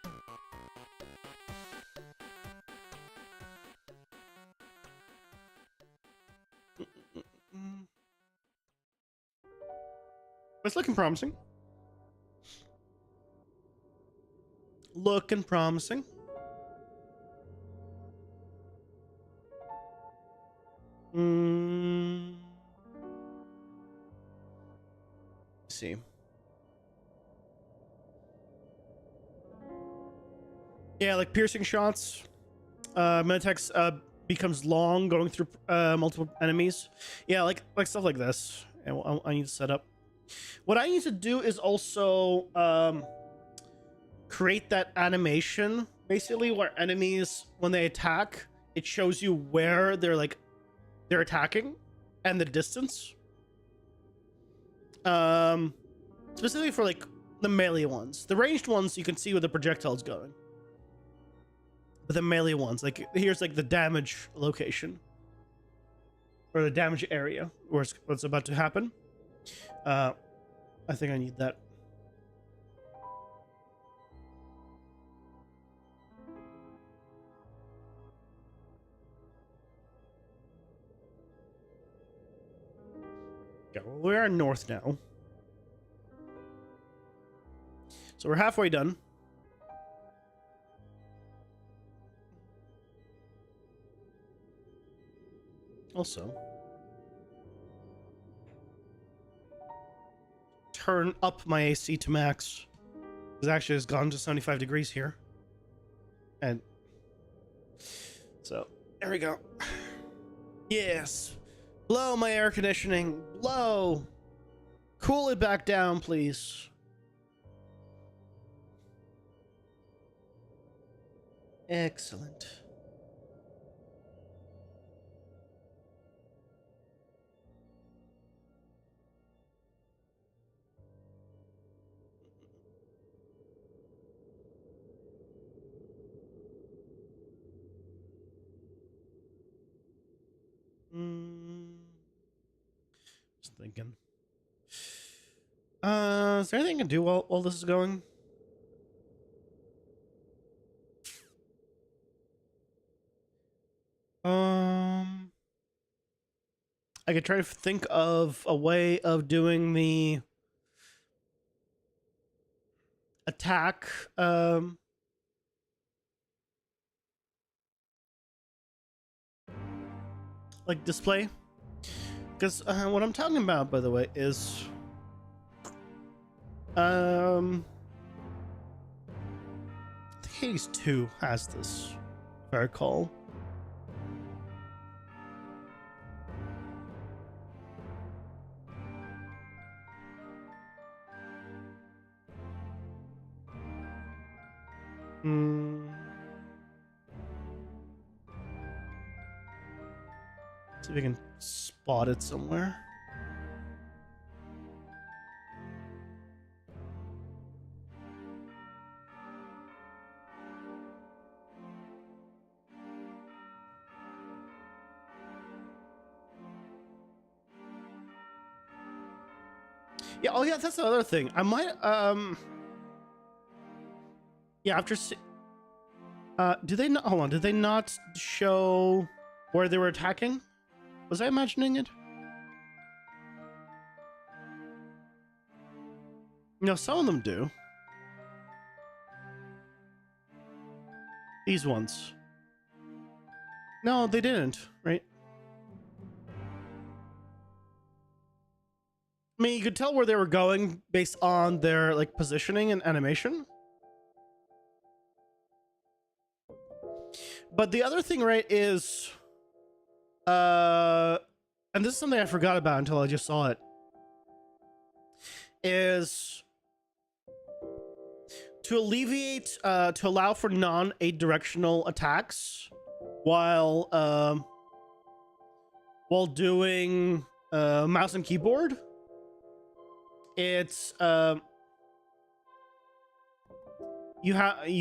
It's looking promising. Looking promising. Let's see. Yeah, like piercing shots. Meditex becomes long going through multiple enemies. Yeah, like stuff like this. And I need to set up. What I need to do is also create that animation, basically, where enemies, when they attack, it shows you where they're attacking and the distance. Specifically for like the melee ones. The ranged ones, you can see where the projectile's going. But the melee ones, like here's like the damage location or the damage area where what's about to happen. I think I need that. Yeah, well, we are north now, so we're halfway done. Also, turn up my AC to max. It actually has gone to 75 degrees here. And so, there we go. Yes. Blow my air conditioning. Blow. Cool it back down, please. Excellent. Just thinking. Is there anything I can do while this is going? I could try to think of a way of doing the attack, like display. Because what I'm talking about, by the way, is I think Hades 2 has this, if I recall. See if we can spot it somewhere. Yeah, oh yeah, that's the other thing. I might yeah, after do they not, hold on, did they not show where they were attacking? Was I imagining it? No, some of them do. These ones. No, they didn't, right? I mean, you could tell where they were going based on their like positioning and animation. But the other thing, right, is and this is something I forgot about until I just saw it, is to alleviate to allow for non-directional attacks while doing mouse and keyboard. It's you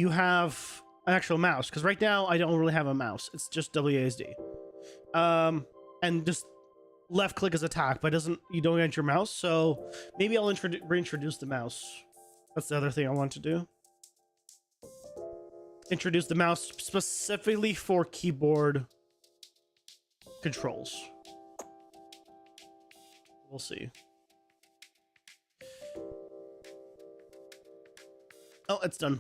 have an actual mouse, because right now I don't really have a mouse. It's just WASD. And just left click is attack, but you don't get your mouse. So maybe I'll reintroduce the mouse. That's the other thing I want to do. Introduce the mouse specifically for keyboard controls. We'll see. Oh, it's done.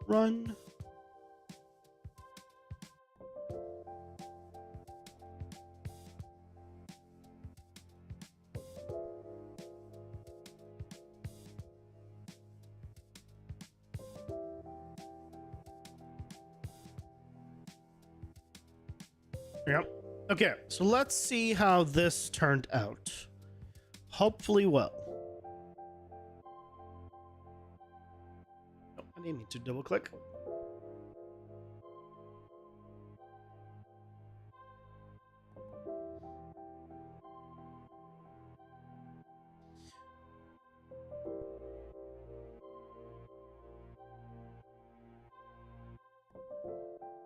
Run. Yep. Okay, so let's see how this turned out. Hopefully well. Oh, I need to double click.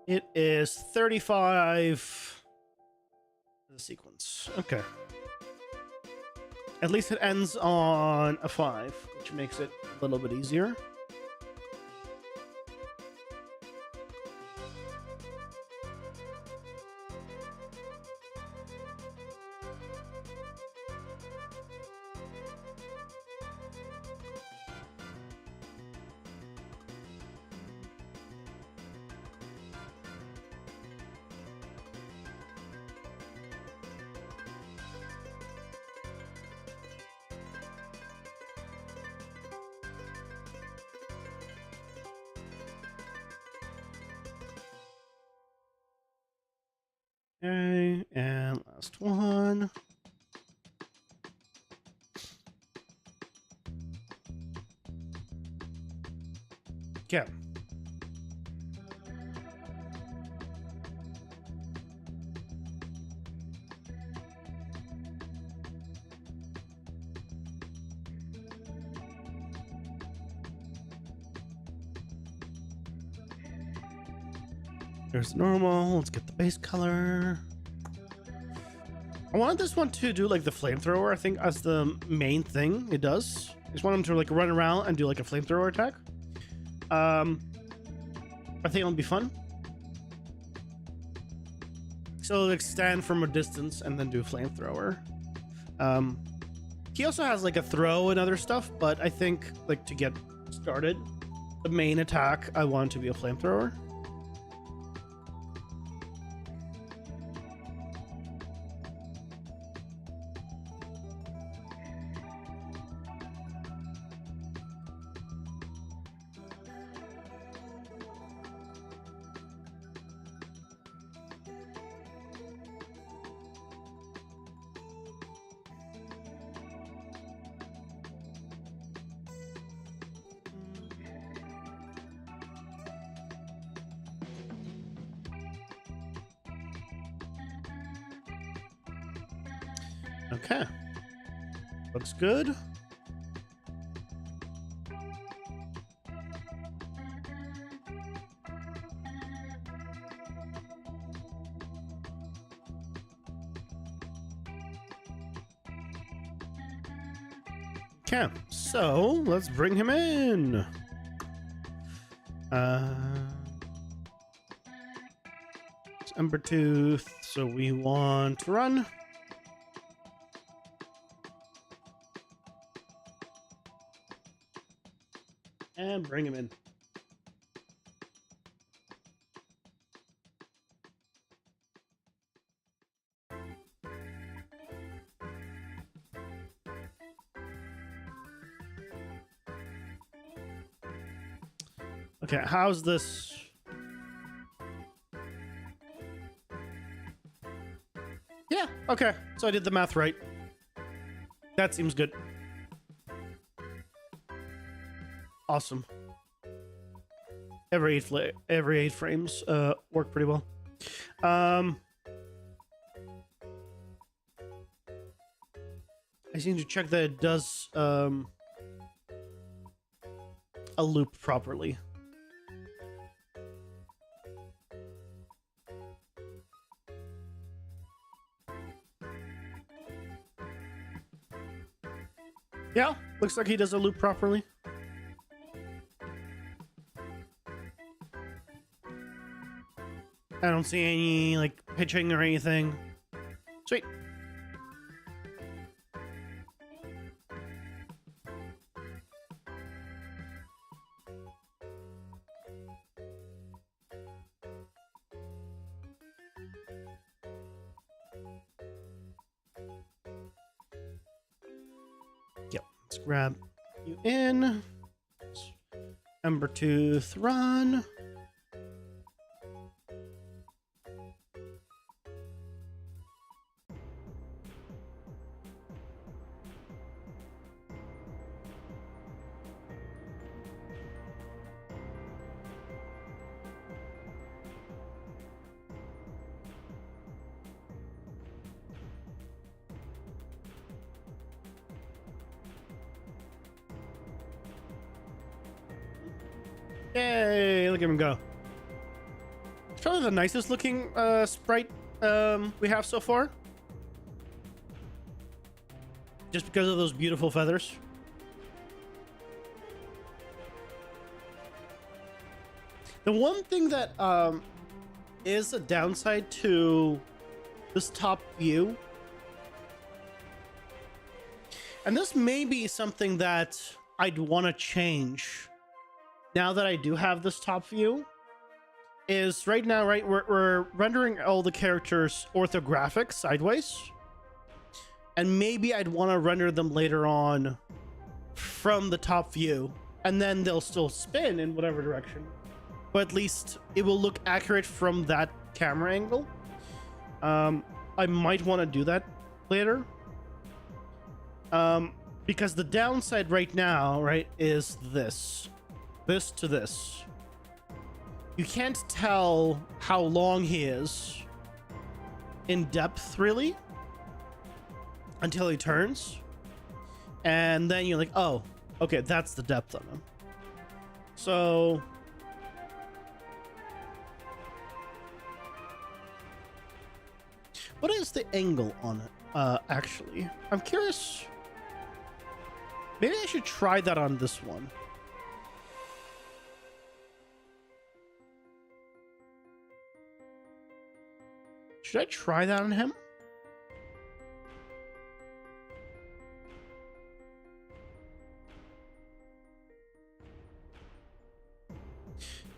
It is 35. The sequence. Okay. At least it ends on a 5, which makes it a little bit easier. Okay, and last one. Okay. There's normal. Let's get the base color. I wanted this one to do like the flamethrower, I think, as the main thing it does. I just want him to like run around and do like a flamethrower attack. I think it'll be fun. So like stand from a distance and then do flamethrower. He also has like a throw and other stuff, but I think like to get started, the main attack I want to be a flamethrower. Okay. Looks good. Okay, so let's bring him in. It's Ember Tooth, so we want to run. And bring him in. Okay, how's this? Yeah, okay. So I did the math right. That seems good. Awesome. Every eight frames work pretty well. I just need to check that it does a loop properly. Yeah, looks like he does a loop properly. I don't see any like pitching or anything. Sweet. Yep, let's grab you in. Embertooth run. Yay, look at him go. It's probably the nicest looking sprite we have so far. Just because of those beautiful feathers. The one thing that is a downside to this top view, and this may be something that I'd want to change now that I do have this top view, is right now, right, we're rendering all the characters orthographic sideways, and maybe I'd want to render them later on from the top view, and then they'll still spin in whatever direction, but at least it will look accurate from that camera angle. I might want to do that later, because the downside right now, right, is this to this. You can't tell how long he is in depth, really, until he turns. And then you're like, oh, okay, that's the depth on him. So what is the angle on it, actually? I'm curious. Maybe I should try that on this one. Should I try that on him?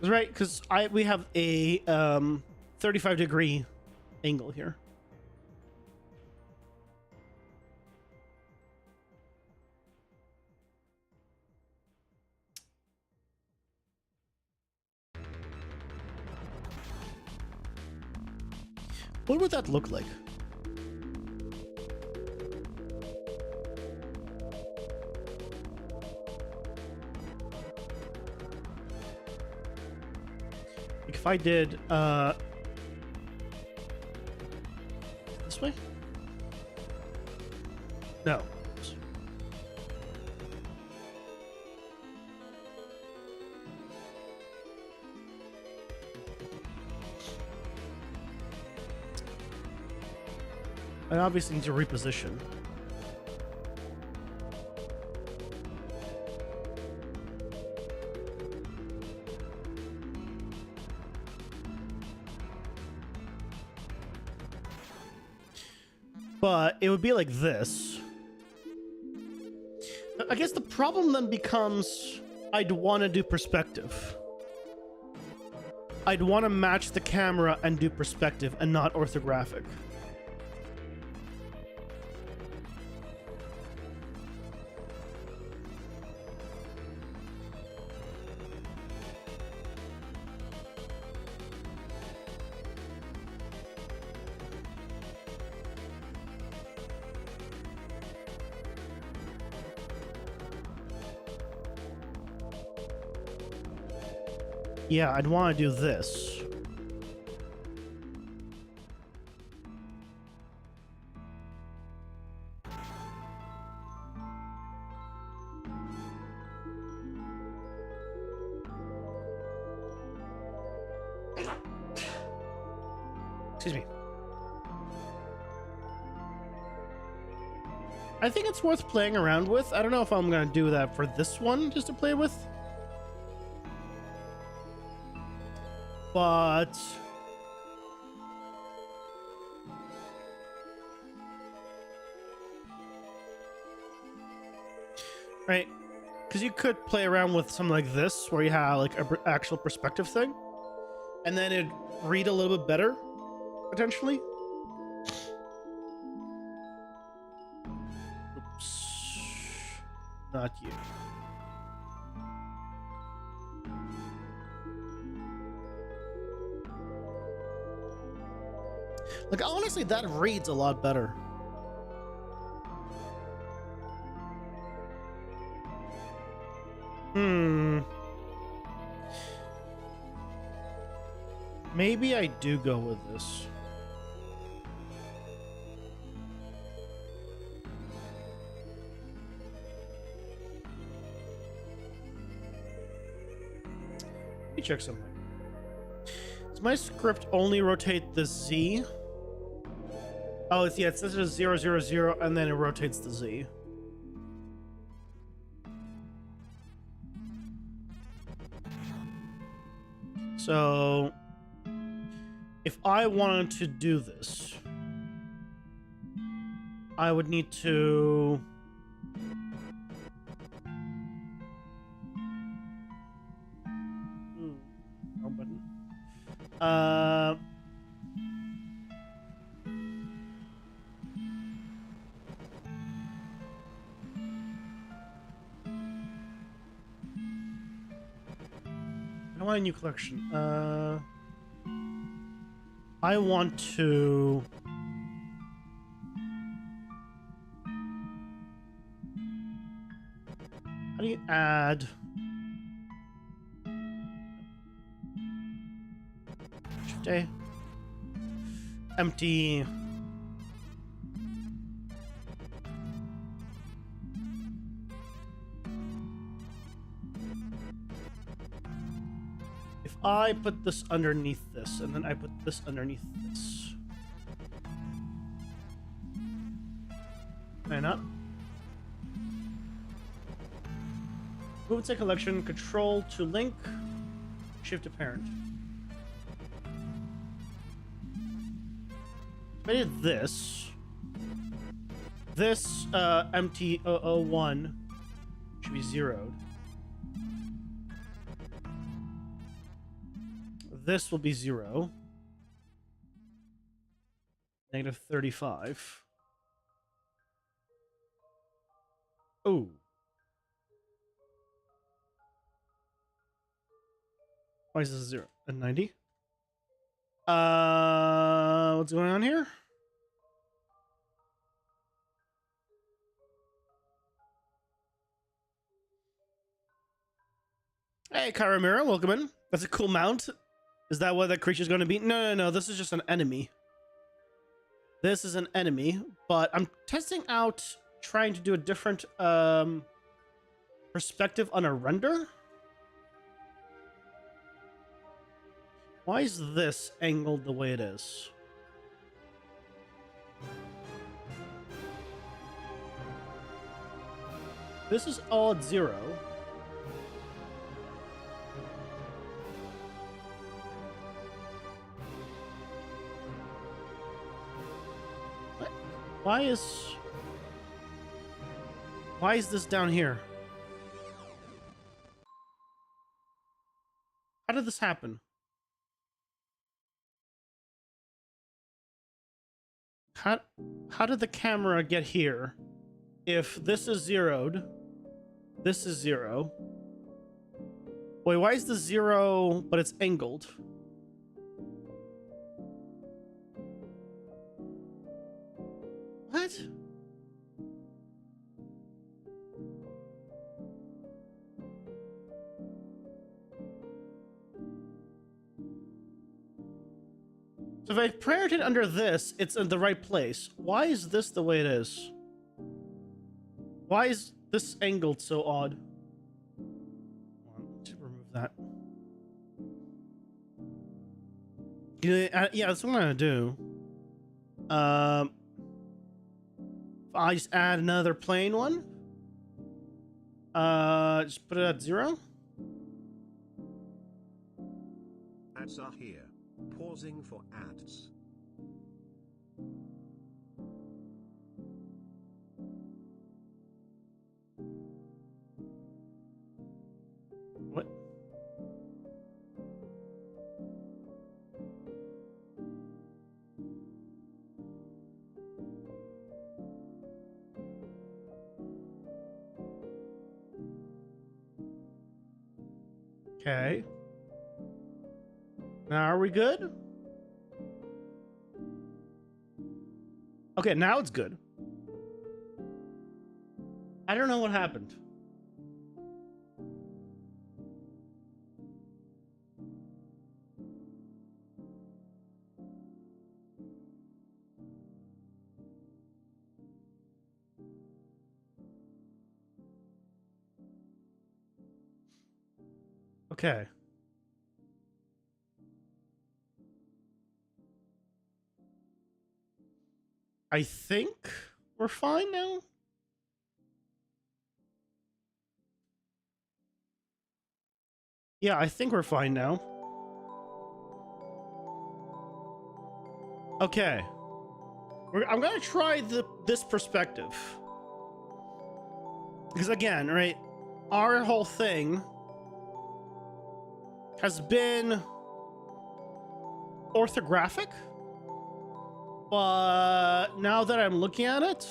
Right, because we have a 35-degree angle here. What would that look like? If I did this way? No. I obviously need to reposition. But it would be like this. I guess the problem then becomes I'd want to do perspective. I'd want to match the camera and do perspective and not orthographic. Yeah, I'd want to do this. Excuse me. I think it's worth playing around with. I don't know if I'm going to do that for this one just to play with. But right, because you could play around with something like this where you have like an actual perspective thing, and then it'd read a little bit better potentially. Oops, not you. Like, honestly, that reads a lot better. Maybe I do go with this. Let me check something. Does my script only rotate the Z? Oh, it's, yeah, it says it's 0, 0, 0, and then it rotates the Z. So, if I wanted to do this, I would need to... Wrong button. I want a new collection. I want to... How do you add... Shift A. Empty... If I put this underneath this, and then I put this underneath this. Can I not? Move to collection, control to link, shift to parent. If I did this, this empty 001 should be zeroed. This will be 0. Negative 35. Oh. Why is this 0? A 90? What's going on here? Hey, Karamura, welcome in. That's a cool mount. Is that what that creature's going to be? No. This is just an enemy. This is an enemy, but I'm testing out trying to do a different perspective on a render. Why is this angled the way it is? This is all at 0. Why is this down here? How did this happen? How did the camera get here? If this is zeroed, this is 0. Wait, why is the 0 but it's angled? What? So if I parent it under this, it's in the right place. Why is this the way it is? Why is this angled so odd? Let's remove that. Yeah, that's what I'm gonna do. I just add another plain one. Just put it at 0. Ads are here. Pausing for ads. What? Okay. Now are we good? Okay, now it's good. I don't know what happened. Okay. I think we're fine now. Yeah, I think we're fine now. Okay. I'm gonna try this perspective. Because again, right, our whole thing has been orthographic. But now that I'm looking at it,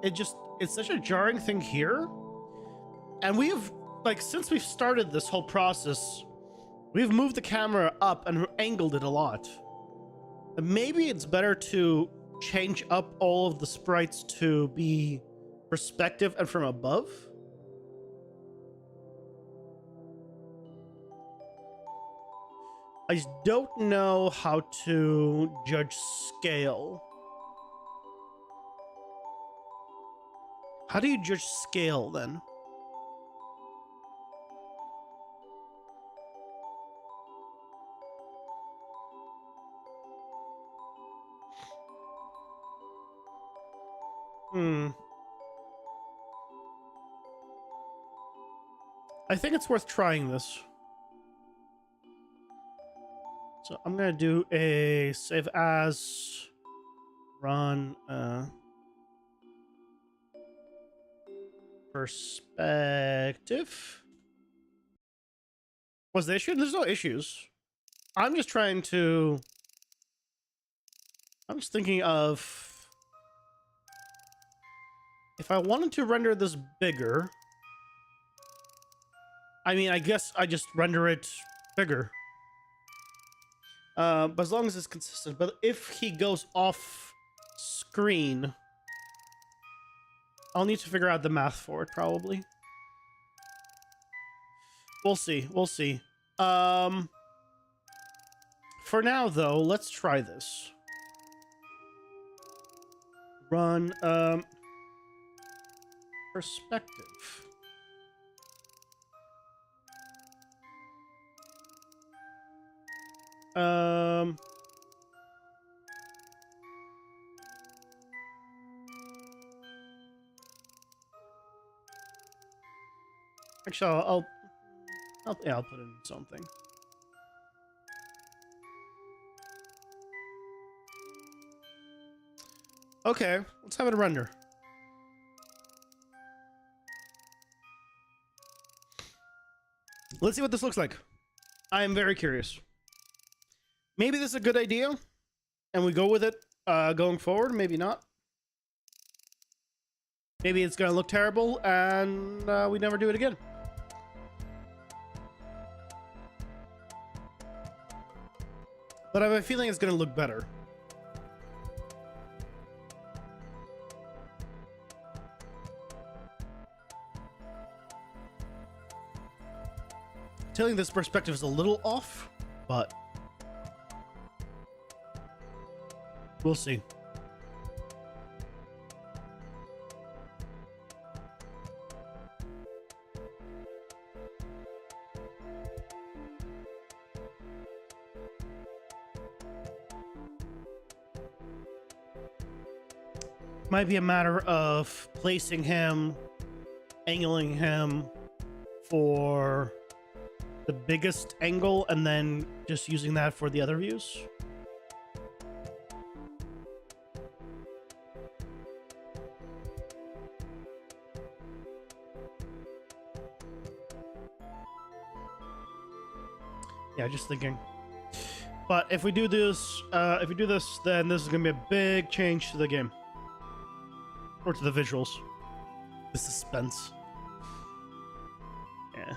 it's such a jarring thing here. And we've, like, since we've started this whole process, we've moved the camera up and angled it a lot. And maybe it's better to change up all of the sprites to be perspective and from above. I just don't know how to judge scale. How do you judge scale then? I think it's worth trying this. So I'm gonna do a save as, run perspective. Was the issue? There's no issues. I'm just thinking of if I wanted to render this bigger. I mean, I guess I just render it bigger. But as long as it's consistent. But if he goes off screen, I'll need to figure out the math for it, probably. We'll see. We'll see. For now, though, let's try this. Run, perspective. Actually, I'll put in something. Okay, let's have it render. Let's see what this looks like. I am very curious. Maybe this is a good idea, and we go with it going forward. Maybe not. Maybe it's gonna look terrible, and we never do it again. But I have a feeling it's gonna look better. Telling this perspective is a little off, but We'll see. Might be a matter of placing him, angling him for the biggest angle and then just using that for the other views. Yeah, just thinking. But if we do this, then this is gonna be a big change to the game. Or to the visuals. The suspense. Yeah.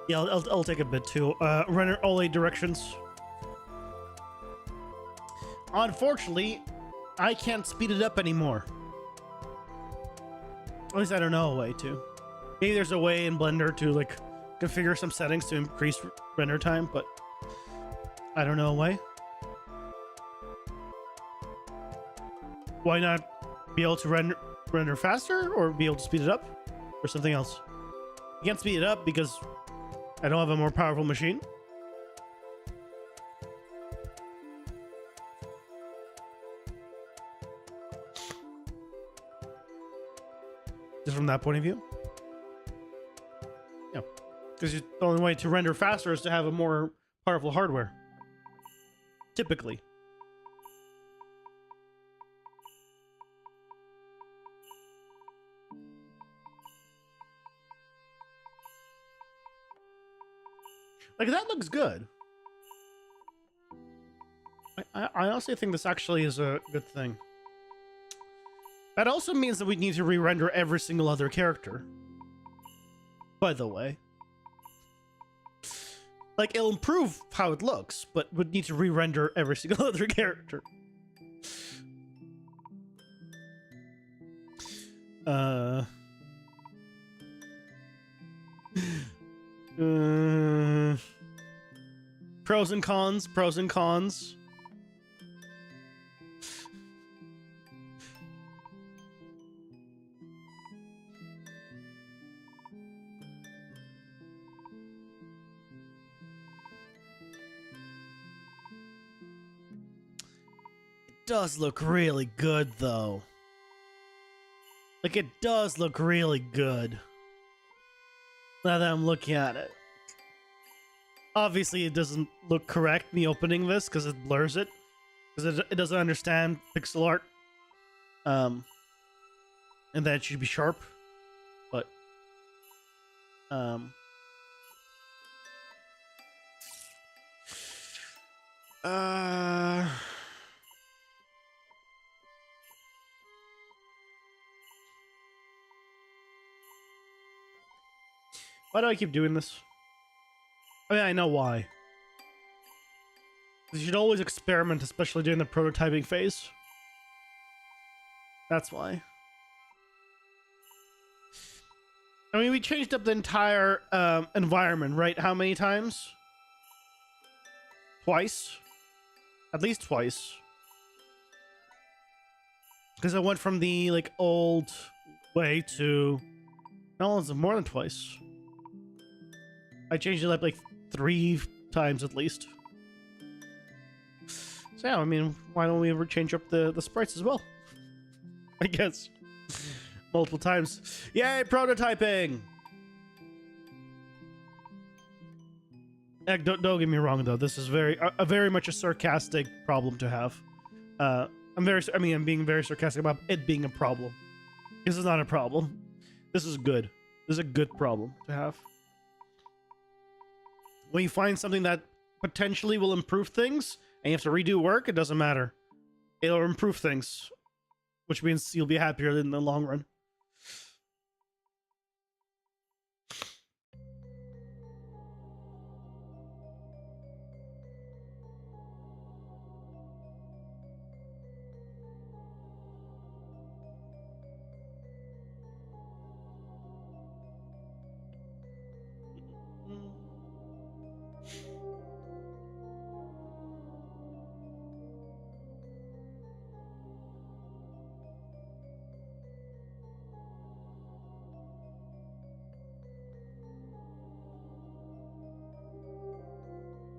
Yeah, I'll take a bit too. Render all 8 directions. Unfortunately, I can't speed it up anymore. At least I don't know a way to. Maybe there's a way in Blender to like configure some settings to increase render time, but I don't know a way. Why not be able to render faster, or be able to speed it up, or something else? I can't speed it up because I don't have a more powerful machine. Just from that point of view. Yeah, because the only way to render faster is to have a more powerful hardware. Typically. Like, that looks good. I honestly think this actually is a good thing. That also means that we need to re-render every single other character. By the way. Like, it'll improve how it looks, but would need to re-render every single other character. Pros and cons, pros and cons. It does look really good, though. Like, it does look really good. Now that I'm looking at it. Obviously, it doesn't look correct, me opening this, because it blurs it. Because it doesn't understand pixel art. And that it should be sharp. But... Why do I keep doing this? I mean, I know why. You should always experiment, especially during the prototyping phase. That's why. I mean, we changed up the entire environment, right? How many times? Twice? At least twice. Because I went from the, like, old way to... No, it's more than twice. I changed it up like 3 times at least. So yeah, I mean, why don't we ever change up the sprites as well? I guess. Multiple times. Yay, prototyping! Don't get me wrong though. This is very much a sarcastic problem to have. I'm being very sarcastic about it being a problem. This is not a problem. This is good. This is a good problem to have. When you find something that potentially will improve things and you have to redo work, it doesn't matter. It'll improve things, which means you'll be happier in the long run.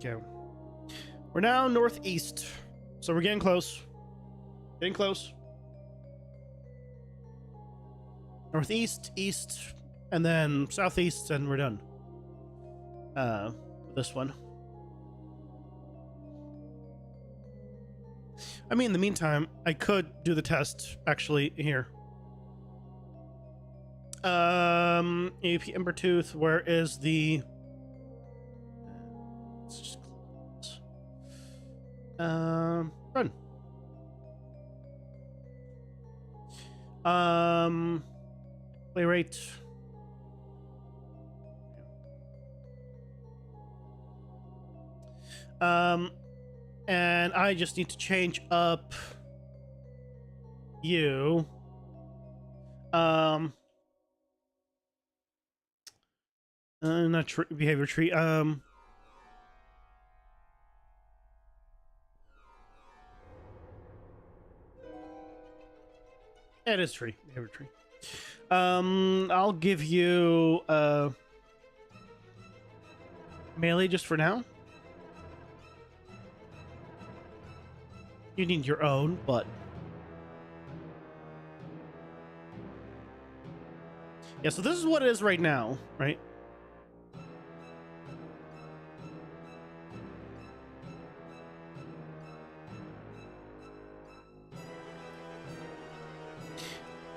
Okay. We're now northeast. So we're getting close. Getting close. Northeast, east, and then southeast, and we're done. This one. I mean, in the meantime, I could do the test actually here. AP Embertooth, where is the... Let's just close. Run. Play rate. And I just need to change up you. Not behavior tree. It is tree. Behavior tree. I'll give you melee just for now. You need your own, but yeah. So this is what it is right now, right?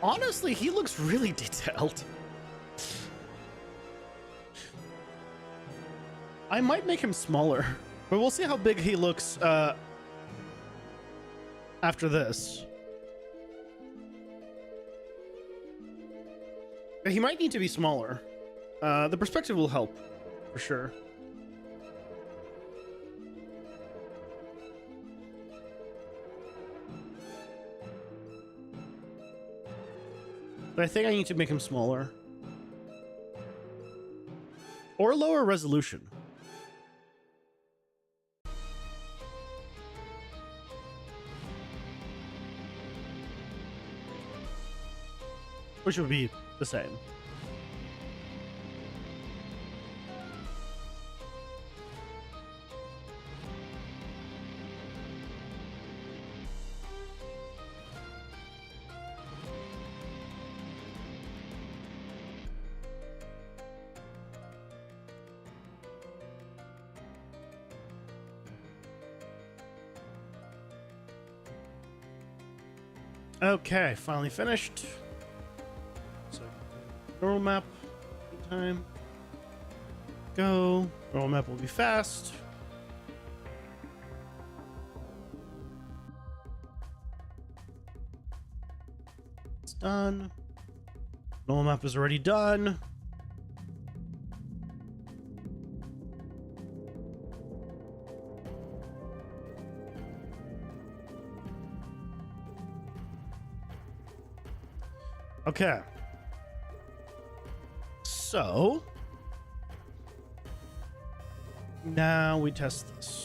Honestly, he looks really detailed. I might make him smaller, but we'll see how big he looks after this. He might need to be smaller. The perspective will help, for sure. But I think I need to make him smaller. Or lower resolution. Which would be the same. Okay, finally finished. So, normal map time. Go. Normal map will be fast. It's done. Normal map is already done. Okay. So now we test this.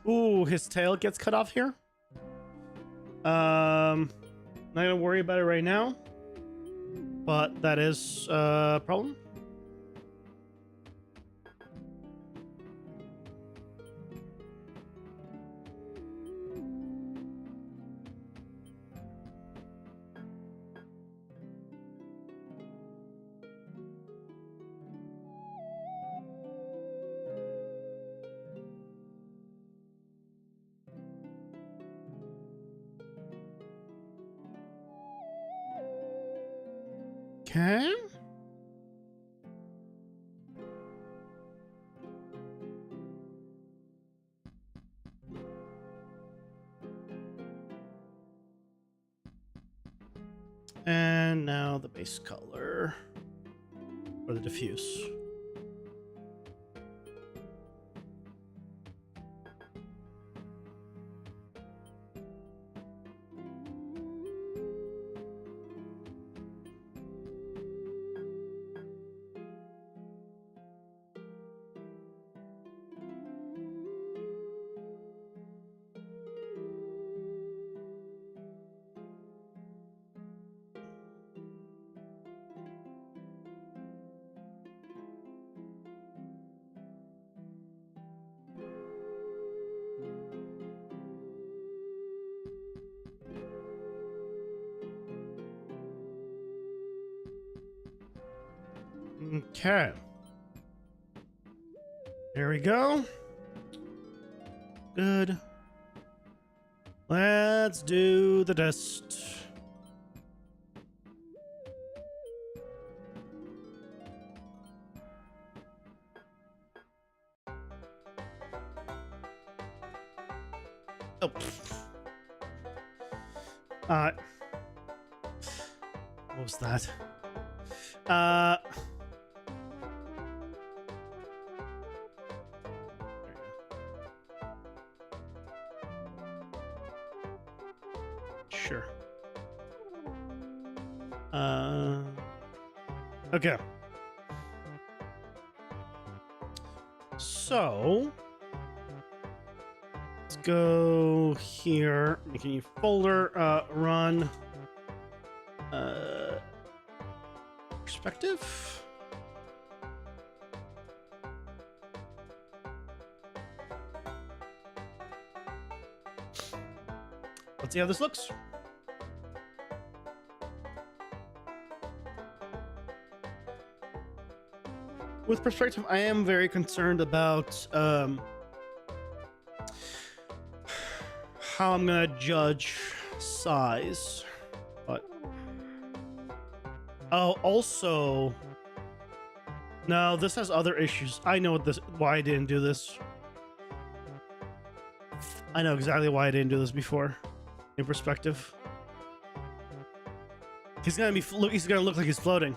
Ooh, his tail gets cut off here. Not gonna worry about it right now, but that is a problem. Okay. And now the base color or the diffuse. Okay. There we go. Good. Let's do the test. Oh. What was that? Sure. Okay. So let's go here. Make a new folder. Run. Perspective. Let's see how this looks. With perspective, I am very concerned about how I'm gonna judge size. But oh, also, no, this has other issues. I know why I didn't do this. I know exactly why I didn't do this before. In perspective, he's gonna look like he's floating.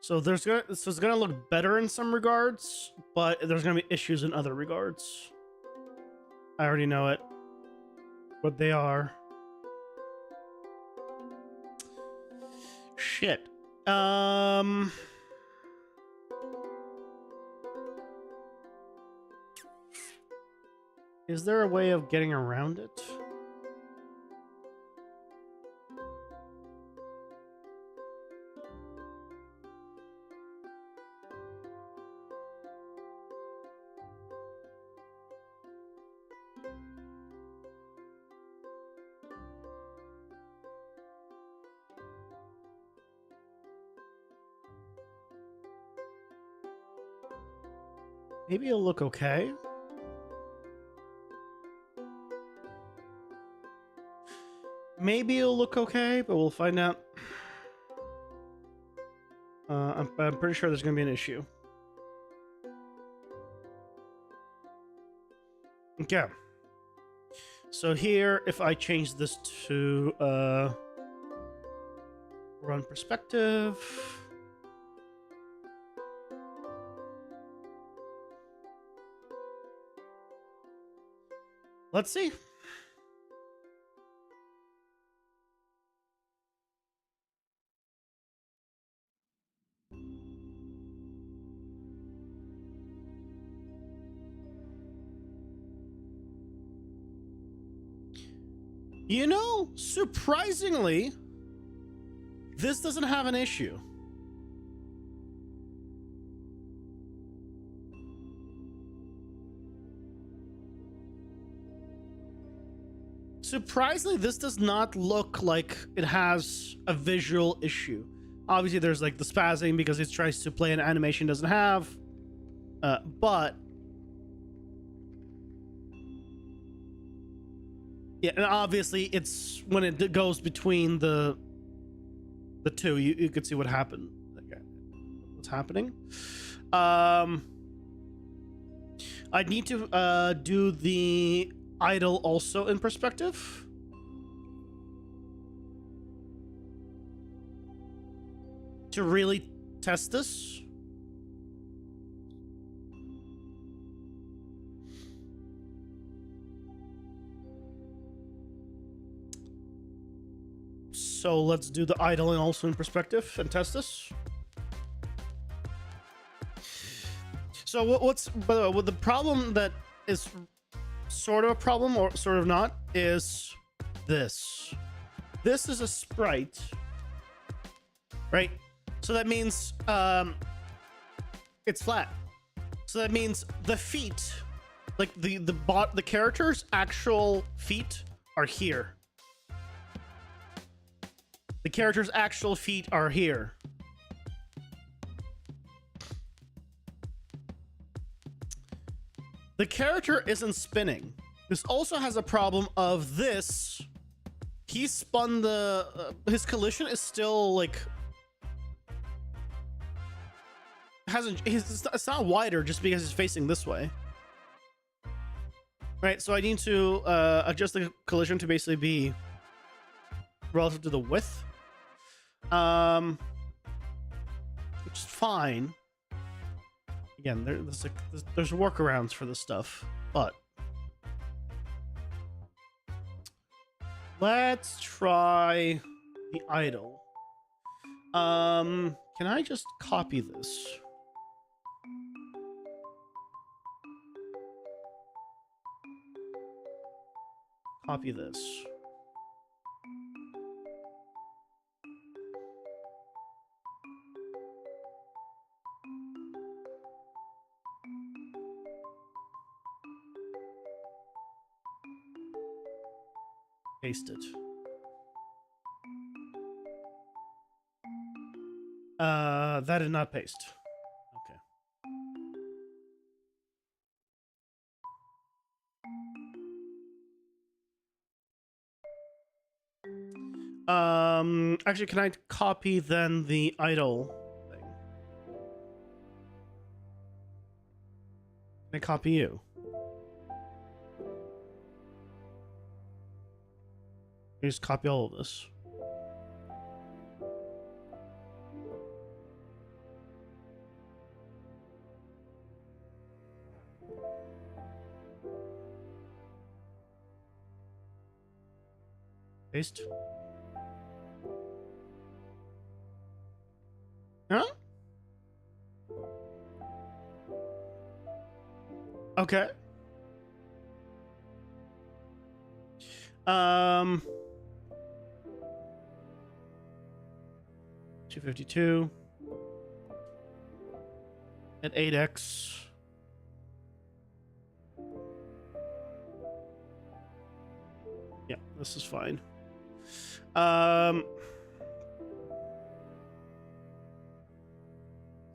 So it's gonna look better in some regards, but there's gonna be issues in other regards. I already know it. What they are. Shit. Is there a way of getting around it? Maybe it'll look okay. Maybe it'll look okay, but we'll find out. I'm pretty sure there's gonna be an issue. Okay. So here, if I change this to run perspective. Let's see. You know, surprisingly, this doesn't have an issue. Surprisingly, this does not look like it has a visual issue. Obviously, there's like the spazzing because it tries to play an animation it doesn't have. But yeah, and obviously it's when it goes between the two, you could see what happened. What's happening? I need to do the idle also in perspective. To really test this. So let's do the idle and also in perspective and test this. So what's by the way, the problem that is sort of a problem or sort of not is this. This is a sprite, right? So that means it's flat. So that means the feet, like the character's actual feet are here. The character's actual feet are here. The character isn't spinning. This also has a problem of this. He spun the... his collision is still, like... It's not wider just because he's facing this way. Right, so I need to adjust the collision to basically be relative to the width. Which is fine. Again, there's workarounds for this stuff, but let's try the idle. Can I just copy this? Copy this. Paste it. That did not paste. Okay. Actually, can I copy then the idle thing? Can I copy you? You just copy all of this. Paste. Huh? Okay. 252 at 8x. Yeah, this is fine.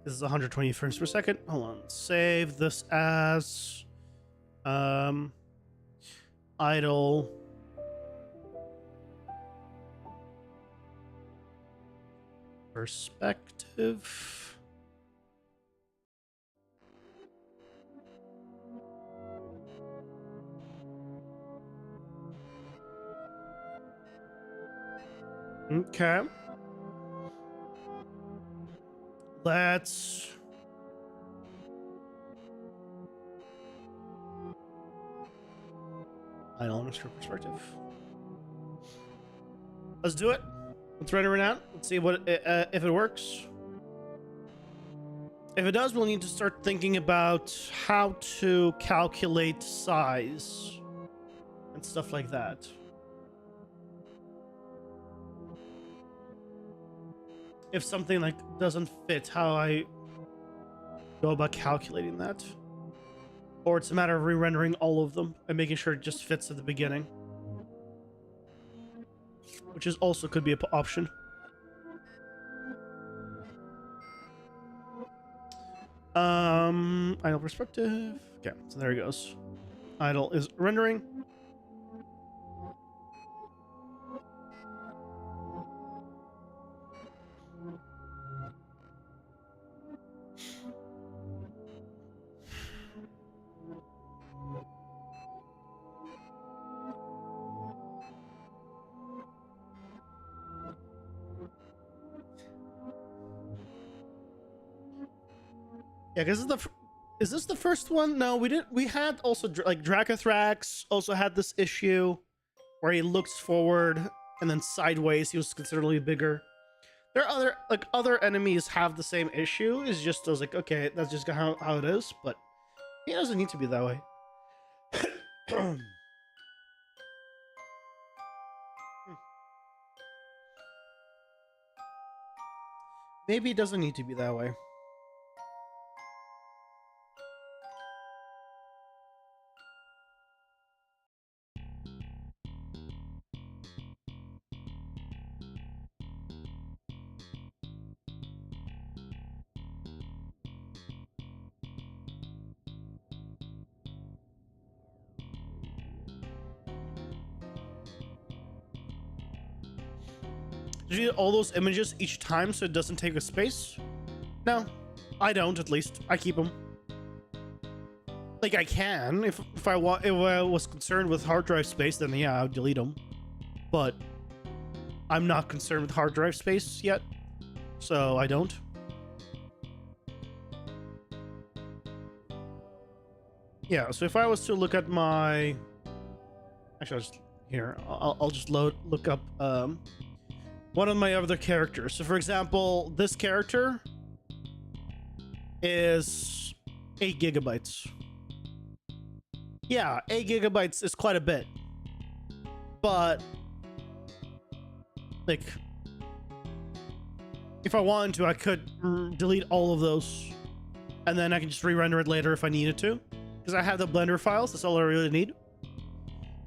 This is 120 frames per second. Hold on. Save this as idle. Perspective. Okay. Let's idle on a perspective. Let's do it. Let's render it out. Let's see what if it works. If it does, we'll need to start thinking about how to calculate size and stuff like that. If something like doesn't fit, how I go about calculating that. Or it's a matter of re-rendering all of them and making sure it just fits at the beginning. Which is also could be an option. Idle perspective. Okay, so there he goes. Idle is rendering. Yeah, because is this the first one? No, we didn't. We had also like Dracothrax also had this issue where he looks forward and then sideways. He was considerably bigger. There are other enemies have the same issue. It's just I was like, okay, that's just how it is. But it doesn't need to be that way. Maybe it doesn't need to be that way. Do you need all those images each time so it doesn't take a space? No, I don't. At least I keep them. Like I can if I was concerned with hard drive space, then yeah, I would delete them. But I'm not concerned with hard drive space yet, so I don't. Yeah, so if I was to look at my, actually, I'll just here. I'll just look up one of my other characters. So, for example, this character is 8 gigabytes. Yeah, 8 gigabytes is quite a bit, but like, if I wanted to, I could delete all of those, and then I can just re-render it later if I needed to. Because I have the Blender files, that's all I really need.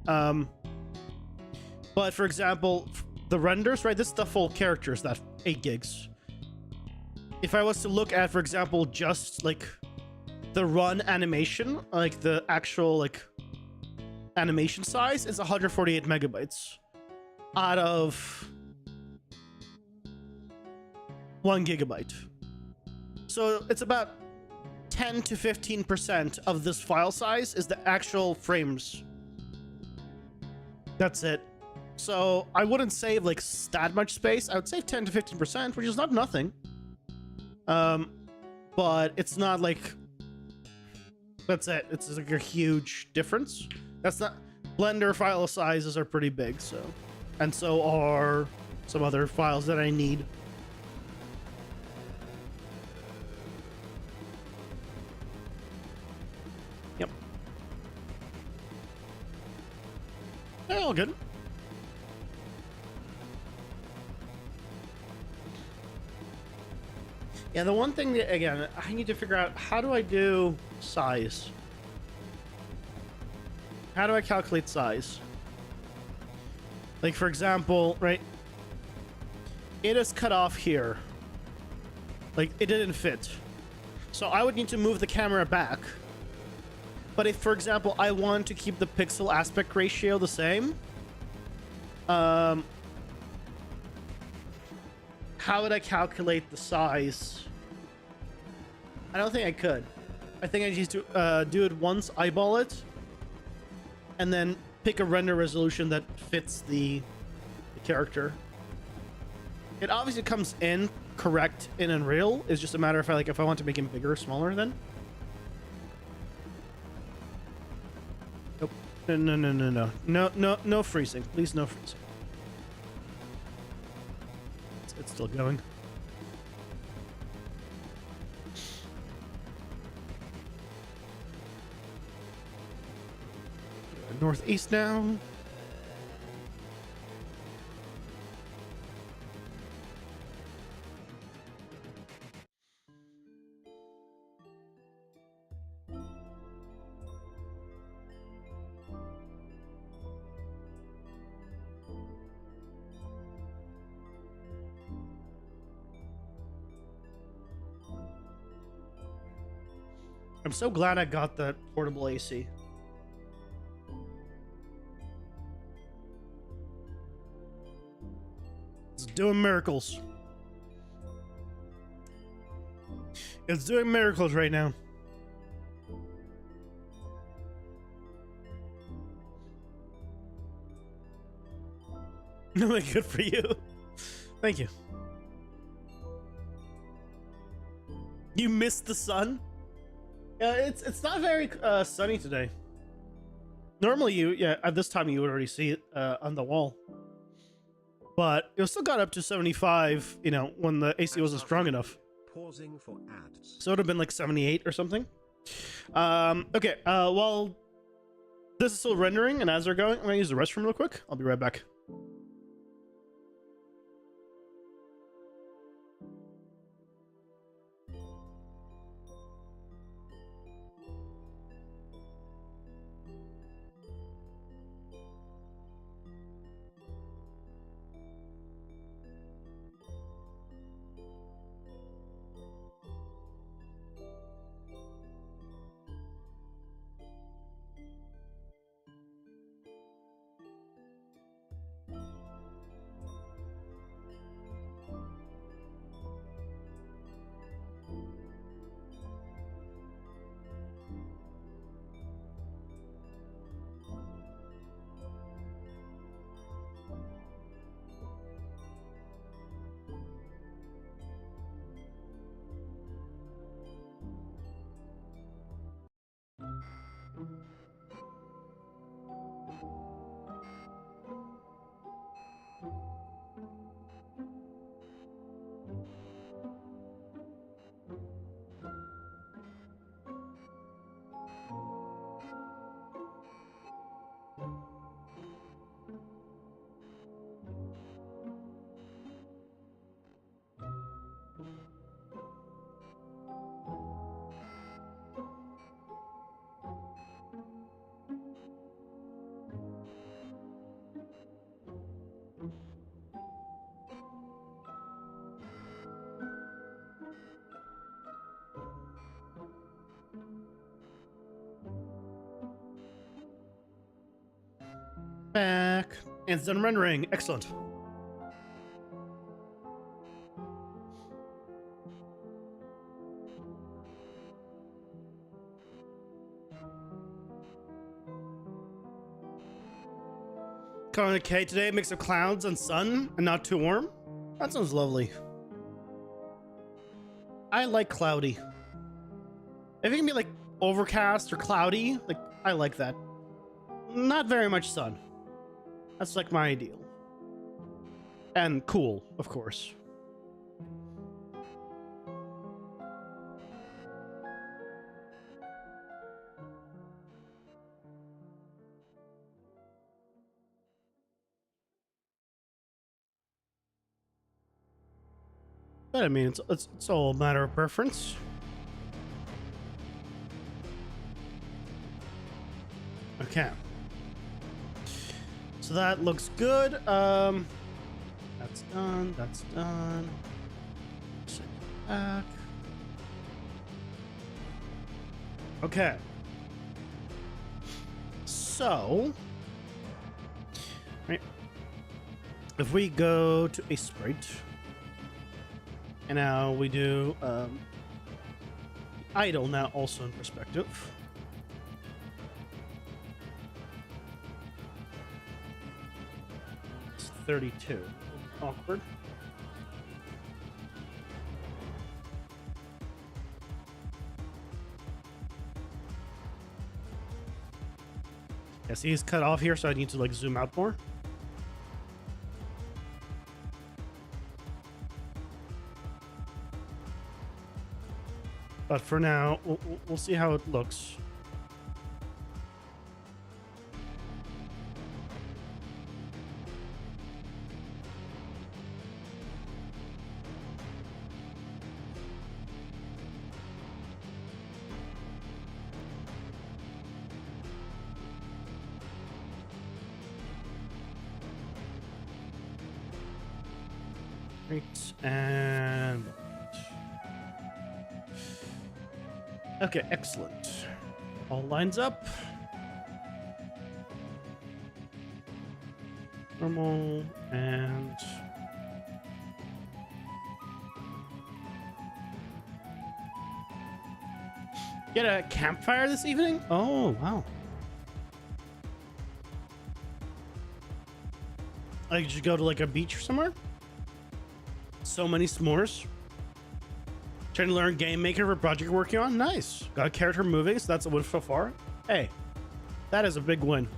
But for example, the renders, right? This is the full characters, that 8 gigs. If I was to look at, for example, just like the run animation, like the actual like animation size is 148 megabytes out of 1 gigabyte. So it's about 10 to 15% of this file size is the actual frames. That's it. So I wouldn't save like that much space. I would save 10 to 15%, which is not nothing. But it's not like, that's it. It's like a huge difference. That's not, Blender file sizes are pretty big, so, and so are some other files that I need. Yep. They're all good. Yeah, the one thing that, again, I need to figure out, how do I do size? How do I calculate size? Like, for example, right? It is cut off here. Like, it didn't fit. So I would need to move the camera back. But if, for example, I want to keep the pixel aspect ratio the same, how would I calculate the size? I don't think I could. I think I need to do it once, eyeball it, and then pick a render resolution that fits the character. It obviously comes in correct in Unreal. It's just a matter of if I want to make him bigger or smaller then. Nope. No freezing. Please, no freezing. It's still going. Northeast now. I'm so glad I got that portable AC. It's doing miracles. It's doing miracles right now. No, good for you. Thank you. You missed the sun? It's not very sunny today. Normally, at this time you would already see it on the wall. But it still got up to 75, when the AC wasn't strong enough. Pausing for ads. So it would have been like 78 or something. Okay, while this is still rendering and as they're going, I'm gonna use the restroom real quick. I'll be right back. back. And it's done rendering. Excellent. Calling okay today. Mix of clouds and sun and not too warm. That sounds lovely. I like cloudy. If it can be like overcast or cloudy, like I like that. Not very much sun. That's like my ideal. And cool, of course. But I mean, it's all a matter of preference. Okay. So that looks good. That's done. That's done. Set it back. Okay. So, right. If we go to a sprite, and now we do idle now also in perspective. It's 32. Awkward. Yeah, see, he's cut off here, so I need to like zoom out more. But for now, we'll see how it looks. Great, and okay, excellent. All lines up. Normal and get a campfire this evening? Oh, wow. Like, did you go to like a beach or somewhere? So many s'mores. Trying to learn game maker for a project you're working on. Nice. Got a character moving, so that's a win so far. Hey, that is a big win.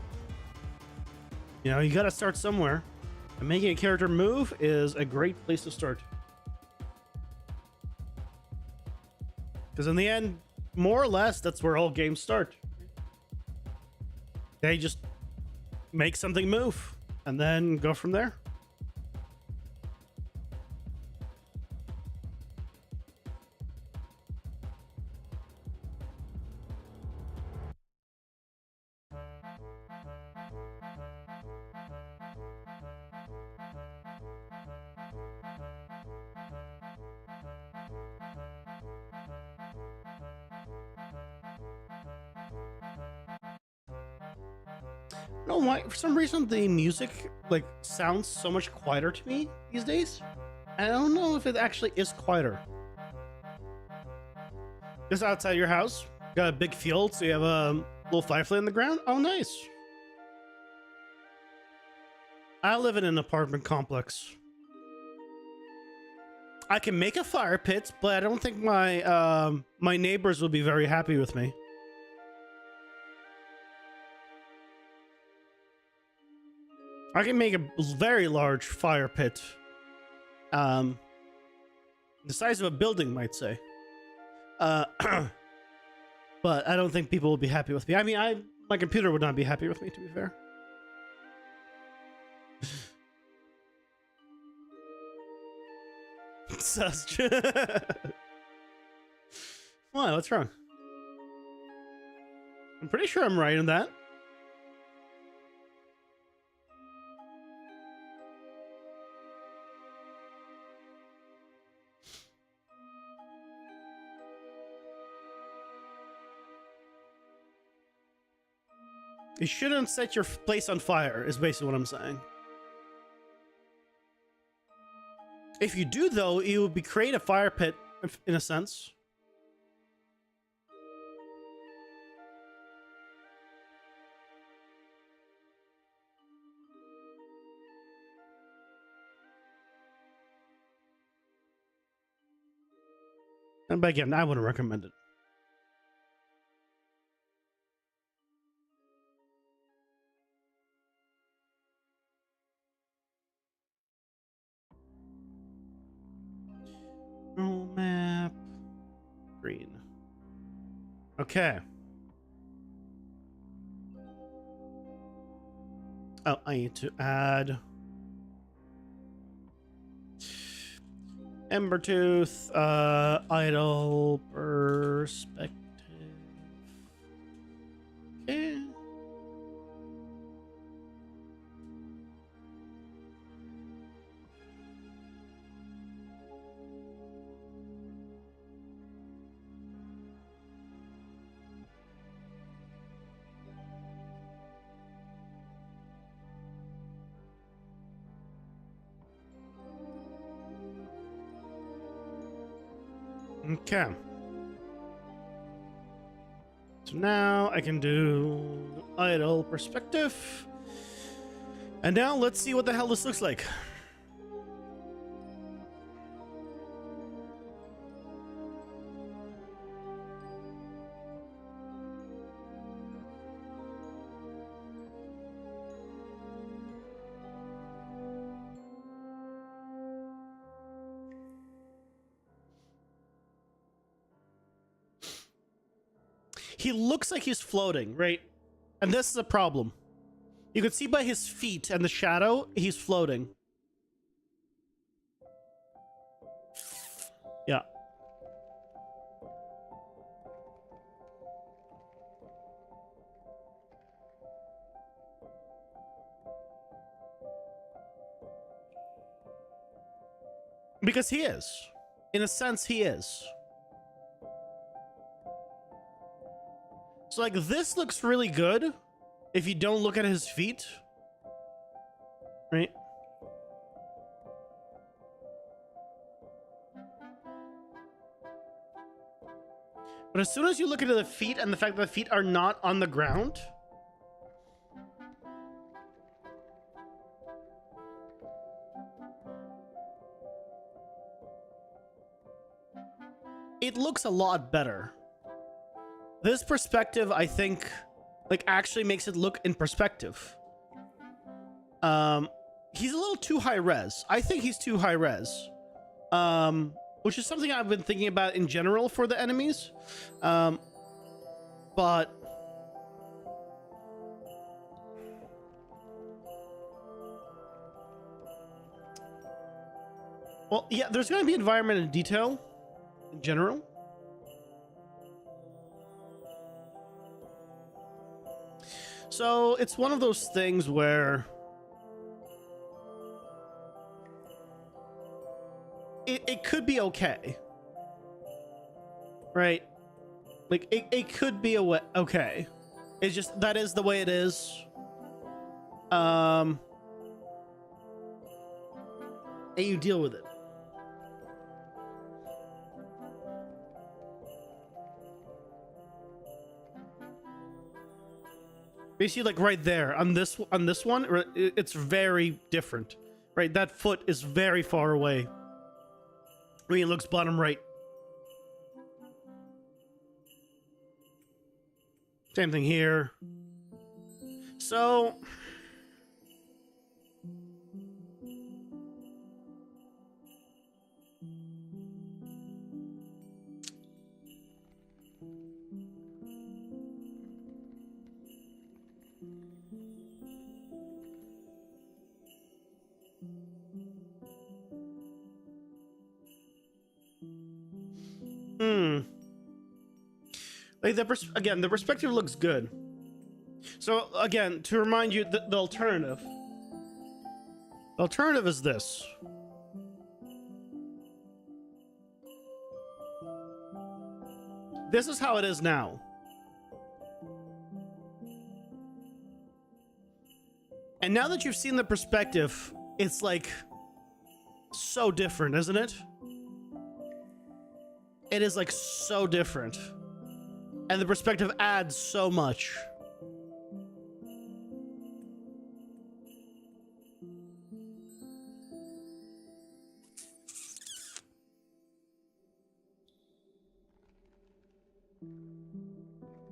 You know, you got to start somewhere. And making a character move is a great place to start. Because in the end, more or less, that's where all games start. They just make something move and then go from there. No, why? For some reason, the music like sounds so much quieter to me these days. I don't know if it actually is quieter. Just outside your house, got a big field, so you have a little firefly in the ground. Oh, nice. I live in an apartment complex. I can make a fire pit, but I don't think my my neighbors will be very happy with me. I can make a very large fire pit. The size of a building, might say. But I don't think people will be happy with me. I mean, my computer would not be happy with me, to be fair. Sus. Why? What's wrong? I'm pretty sure I'm right in that. You shouldn't set your place on fire, is basically what I'm saying. If you do, though, you would create a fire pit, in a sense. But again, I wouldn't recommend it. Map. Green. Okay. Oh, I need to add Embertooth, idle perspective. Okay. Okay. So now I can do idle perspective. And now let's see what the hell this looks like. He looks like he's floating, right? And this is a problem. You can see by his feet and the shadow, he's floating. Yeah. Because he is. In a sense, he is. So, like, this looks really good if you don't look at his feet. Right? But as soon as you look at the feet and the fact that the feet are not on the ground, it looks a lot better. This perspective, I think, like, actually makes it look in perspective. He's a little too high res. I think he's too high res. Which is something I've been thinking about in general for the enemies. But well, yeah, there's going to be environment and detail in general. So it's one of those things where it could be okay. Right? Like, it could be okay. It's just, that is the way it is. And you deal with it. Basically, like right there on this one, it's very different, right? That foot is very far away. I mean, it looks bottom right. Same thing here. So like again, the perspective looks good. So again, to remind you, the alternative. The alternative is this. This is how it is now. And now that you've seen the perspective, it's like so different, isn't it? It is like so different. And the perspective adds so much.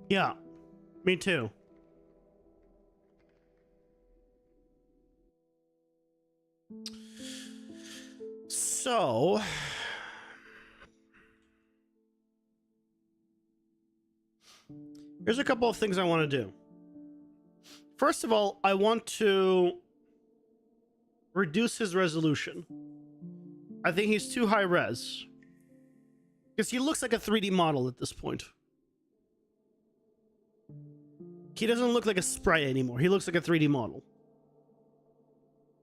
Yeah, me too. So, here's a couple of things I want to do. First of all, I want to reduce his resolution. I think he's too high res. Because he looks like a 3D model at this point. He doesn't look like a sprite anymore. He looks like a 3D model.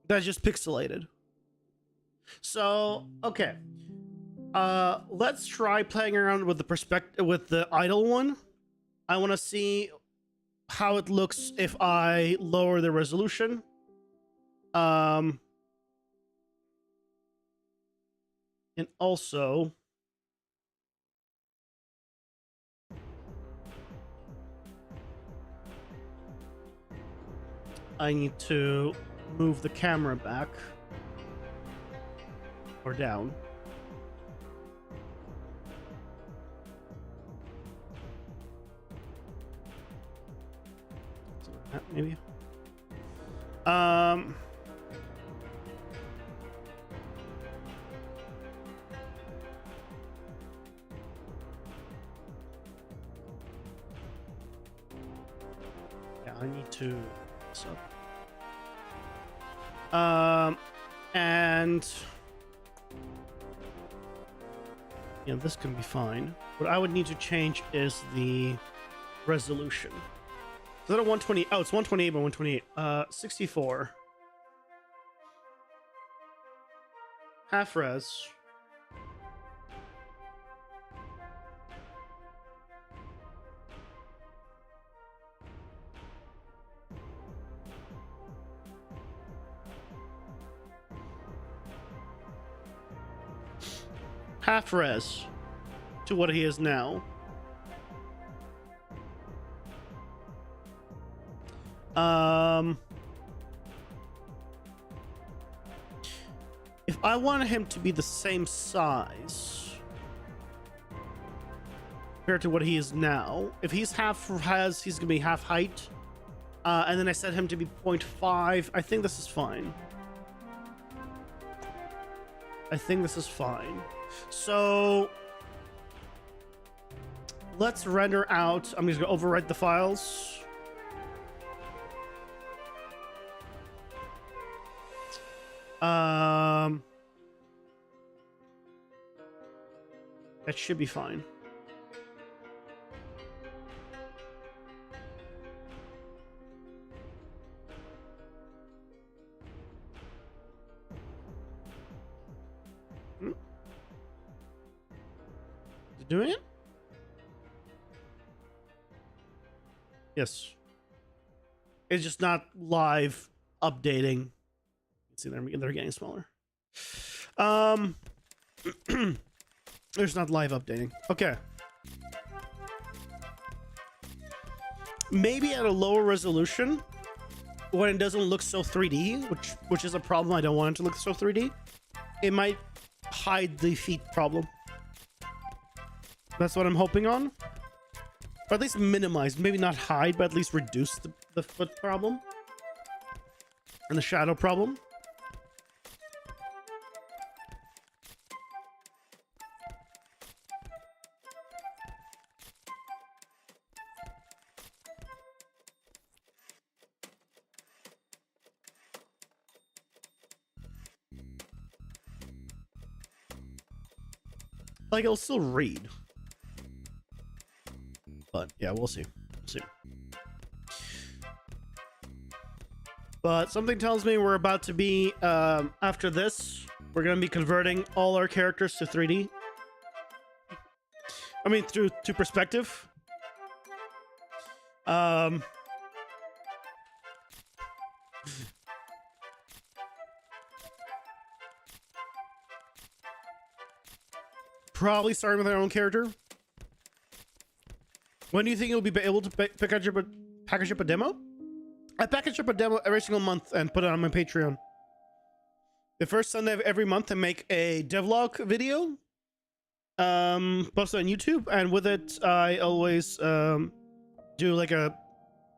That's just pixelated. So, okay. Let's try playing around with the perspective with the idle one. I want to see how it looks if I lower the resolution. And also I need to move the camera back or down. Maybe. Yeah, I need to so and yeah, this can be fine. What I would need to change is the resolution. Is that a 120? Oh, it's 128 by 128. 64. Half res. Half res to what he is now. If I wanted him to be the same size compared to what he is now, if he's he's gonna be half height, and then I set him to be 0.5. I think this is fine. I think this is fine. So let's render out. I'm just gonna overwrite the files. That should be fine. Is it doing it? Yes. It's just not live updating. See, they're getting smaller. There's not live updating. Okay. Maybe at a lower resolution, when it doesn't look so 3D, which is a problem. I don't want it to look so 3D. It might hide the feet problem. That's what I'm hoping on. Or at least minimize. Maybe not hide, but at least reduce the foot problem. And the shadow problem. Like, it'll still read. But, yeah, we'll see. We'll see. But something tells me we're about to be, after this, we're going to be converting all our characters to 3D. I mean, to perspective. probably starting with our own character. When do you think you'll be able to package up a demo? I package up a demo every single month and put it on my Patreon. The first Sunday of every month I make a devlog video, posted on YouTube, and with it I always do like a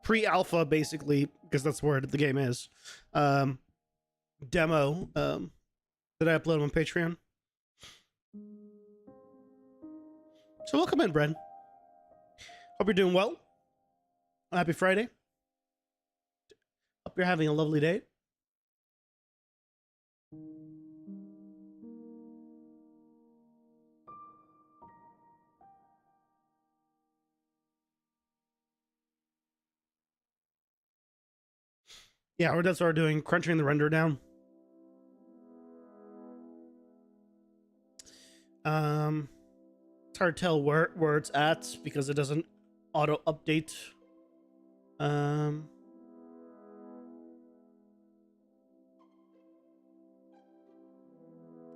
pre-alpha, basically, because that's where the game is, demo that I upload on Patreon. So welcome in, Brad. Hope you're doing well. Happy Friday. Hope you're having a lovely day. Yeah, or that's what we're doing, crunching the render down. It's hard to tell where it's at because it doesn't auto update. I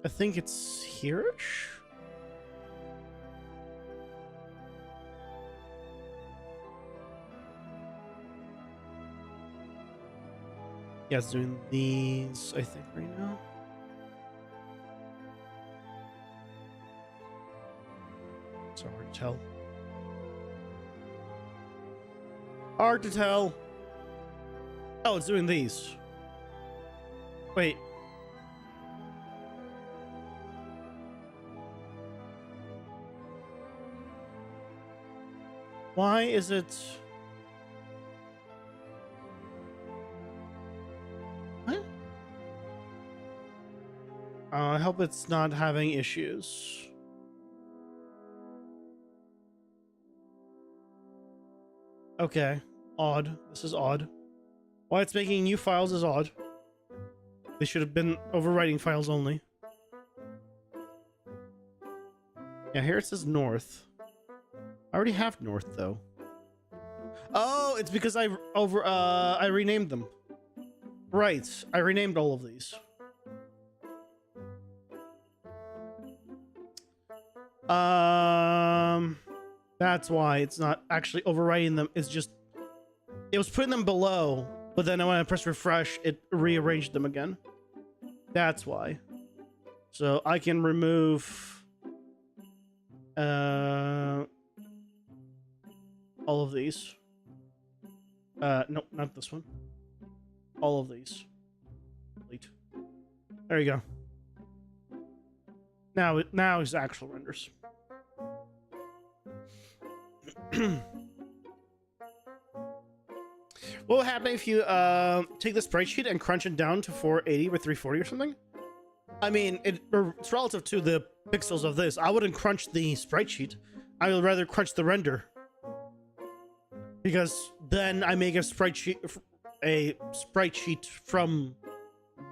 think it's here-ish. Yeah, it's doing these, I think, right now. It's hard to tell. Hard to tell. Oh, it's doing these. Wait. Why is it... What? I hope it's not having issues. Okay. Odd. This is odd. Why it's making new files is odd. They should have been overwriting files only. Yeah, here it says north. I already have north though. Oh, it's because I renamed them. Right. I renamed all of these. That's why it's not actually overwriting them. It's just, it was putting them below, but then when I press refresh, it rearranged them again. That's why. So I can remove all of these. Nope, not this one. All of these. Delete. There you go. Now it's actual renders. What will happen if you take the sprite sheet and crunch it down to 480 or 340 or something? I mean, it's relative to the pixels of this. I wouldn't crunch the sprite sheet. I would rather crunch the render. Because then I make a sprite sheet from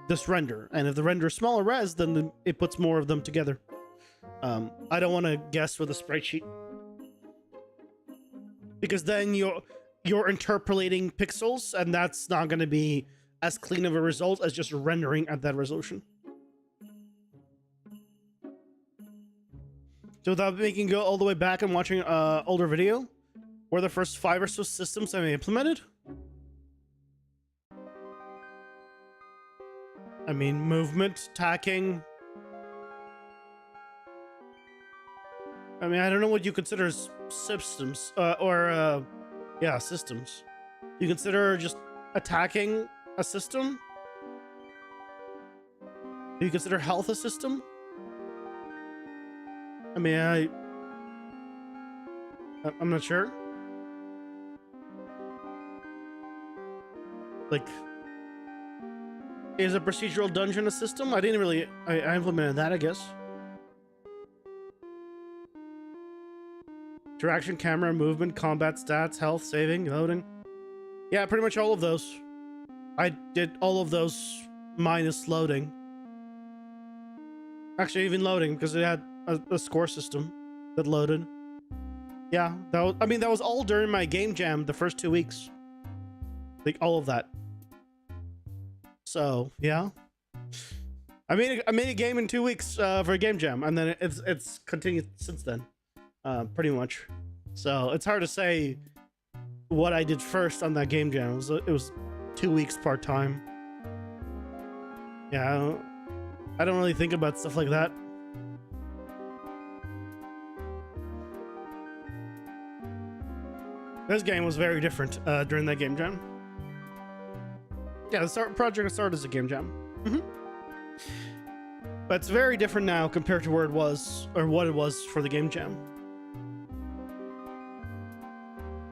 this render. And if the render is smaller res, then it puts more of them together. I don't want to guess with a sprite sheet. Because then you're interpolating pixels, and that's not going to be as clean of a result as just rendering at that resolution. So without making go all the way back and watching older video, were the first 5 or so systems I implemented? I mean, movement, tacking. I mean, I don't know what you consider as systems, yeah, systems. You consider just attacking a system? Do you consider health a system? I mean, I'm not sure. Like, is a procedural dungeon a system? I didn't really... I implemented that, I guess. Interaction, camera, movement, combat, stats, health, saving, loading. Yeah, pretty much all of those. I did all of those minus loading. Actually, even loading, because it had a score system that loaded. Yeah, that was, I mean, that was all during my game jam the first 2 weeks. Like, all of that. So, yeah. I made a game in 2 weeks for a game jam, and then it's continued since then, pretty much. So it's hard to say what I did first on that game jam. It was 2 weeks part time. Yeah, I don't really think about stuff like that. This game was very different during that game jam. Yeah, the project started as a game jam. But it's very different now compared to where it was, or what it was for the game jam.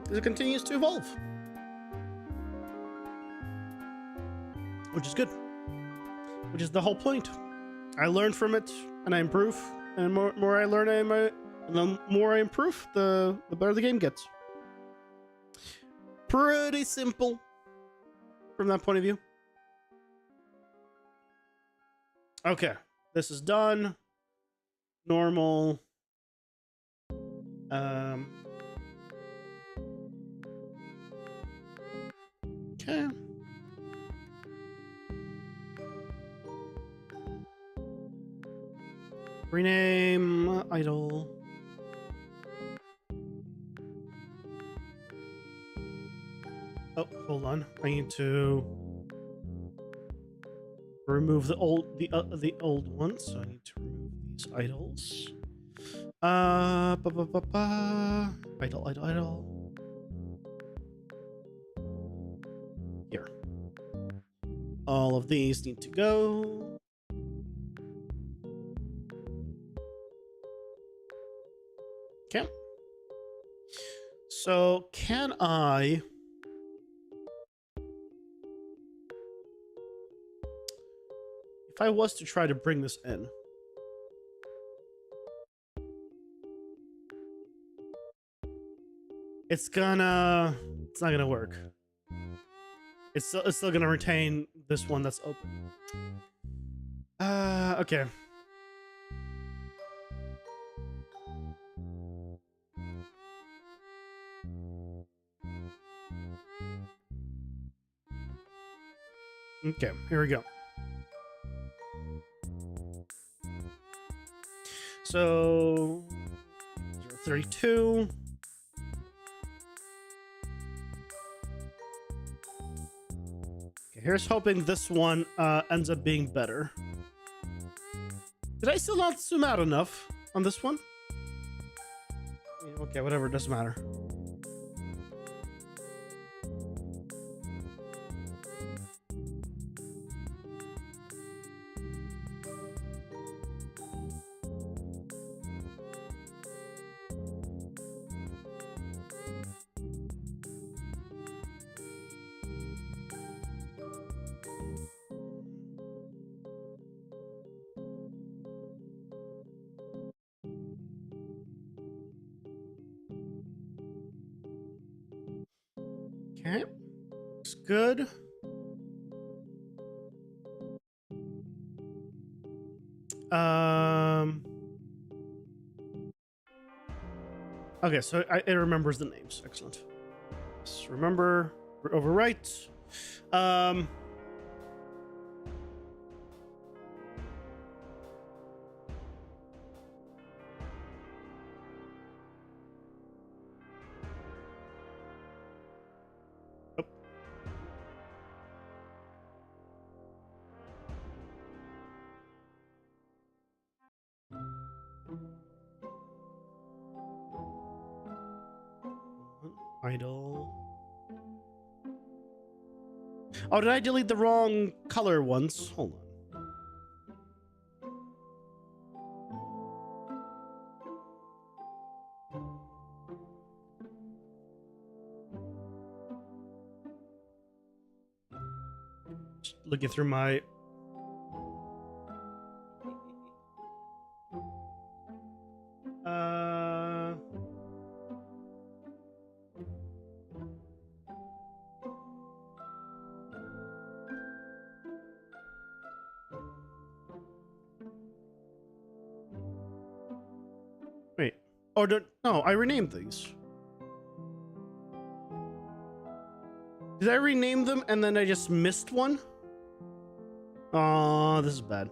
It continues to evolve, which is good. Which is the whole point. I learn from it, and I improve. And the more I learn, the more I improve, the better the game gets. Pretty simple from that point of view. Okay, this is done. Normal. Okay. Rename idle. Oh, hold on. I need to remove the old ones. So I need to remove these idols. Idle. Here. All of these need to go. Okay. So can I... If I was to try to bring this in... It's not gonna work. It's still gonna retain this one that's open. Okay. Okay, here we go. So 32. Okay, here's hoping this one ends up being better. Did I still not zoom out enough on this one? Okay, whatever, it doesn't matter. Okay, looks good. Okay, so it remembers the names. Excellent. Let's remember, overwrite. Idle. Oh, did I delete the wrong color ones? Hold on. Just looking through my... Wait. Oh, no, I renamed these. Did I rename them and then I just missed one? Oh, this is bad.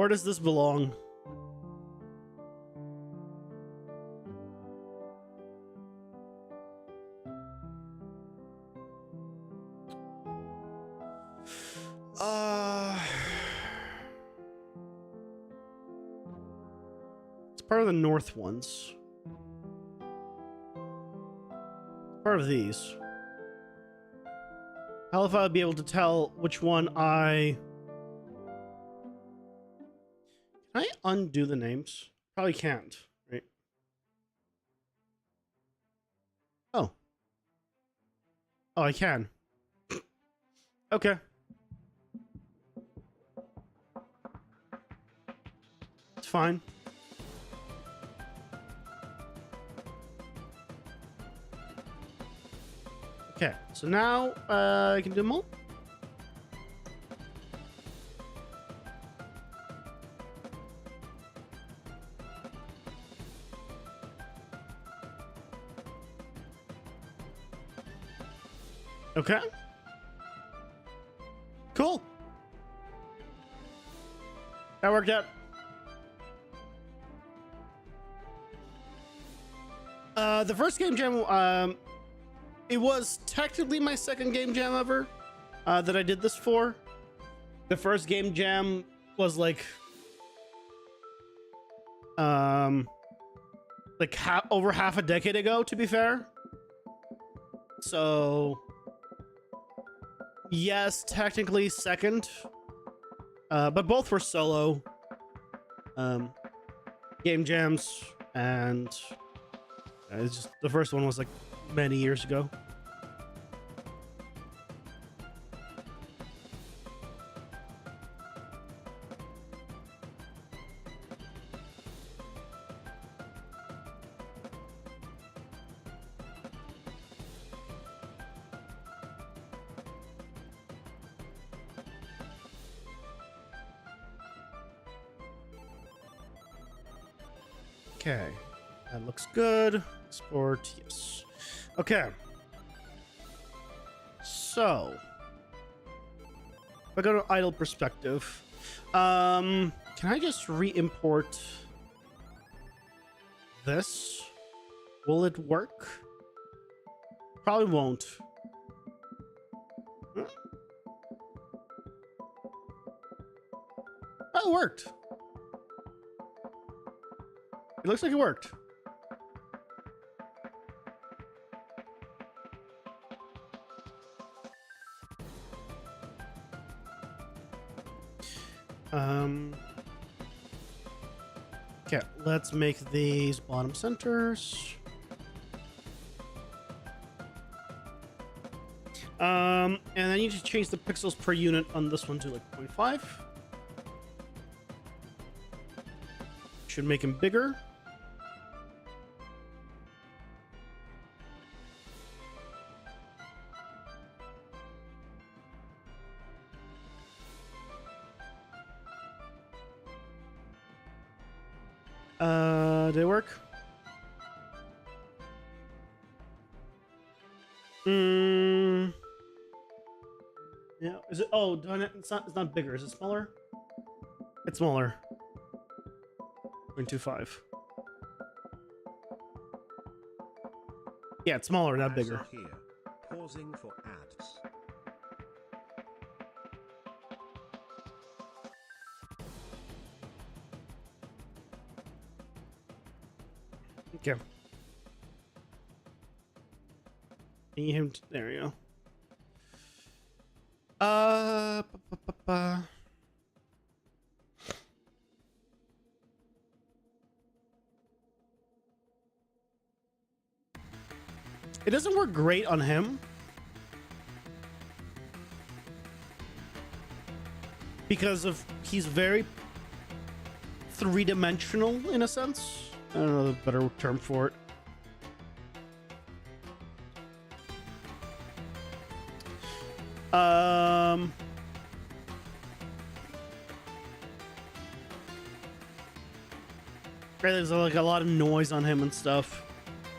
Where does this belong? It's part of the north ones. Part of these. How if I'd be able to tell which one I... Can I undo the names? Probably can't, right? Oh. Oh, I can. Okay. It's fine. Okay, so now I can do them all. Okay. Cool. That worked out. The first game jam, it was technically my second game jam ever that I did this for. The first game jam was like over half a decade ago, to be fair. So yes, technically second, but both were solo game jams, and it's just the first one was like many years ago. Okay, that looks good. Export, yes. Okay. So, if I go to idle perspective, can I just re-import this? Will it work? Probably won't. Oh, it worked. It looks like it worked. Okay, let's make these bottom centers. And I need to change the pixels per unit on this one to like 0.5. Should make him bigger. Did it work? Yeah. Is it? Oh, darn it! It's not. It's not bigger. Is it smaller? It's smaller. 0.25. Yeah, it's smaller, not bigger. Here, pausing for ads. Okay. Need him to, there we go. It doesn't work great on him because of he's very three-dimensional in a sense. I don't know the better term for it. There's like a lot of noise on him and stuff.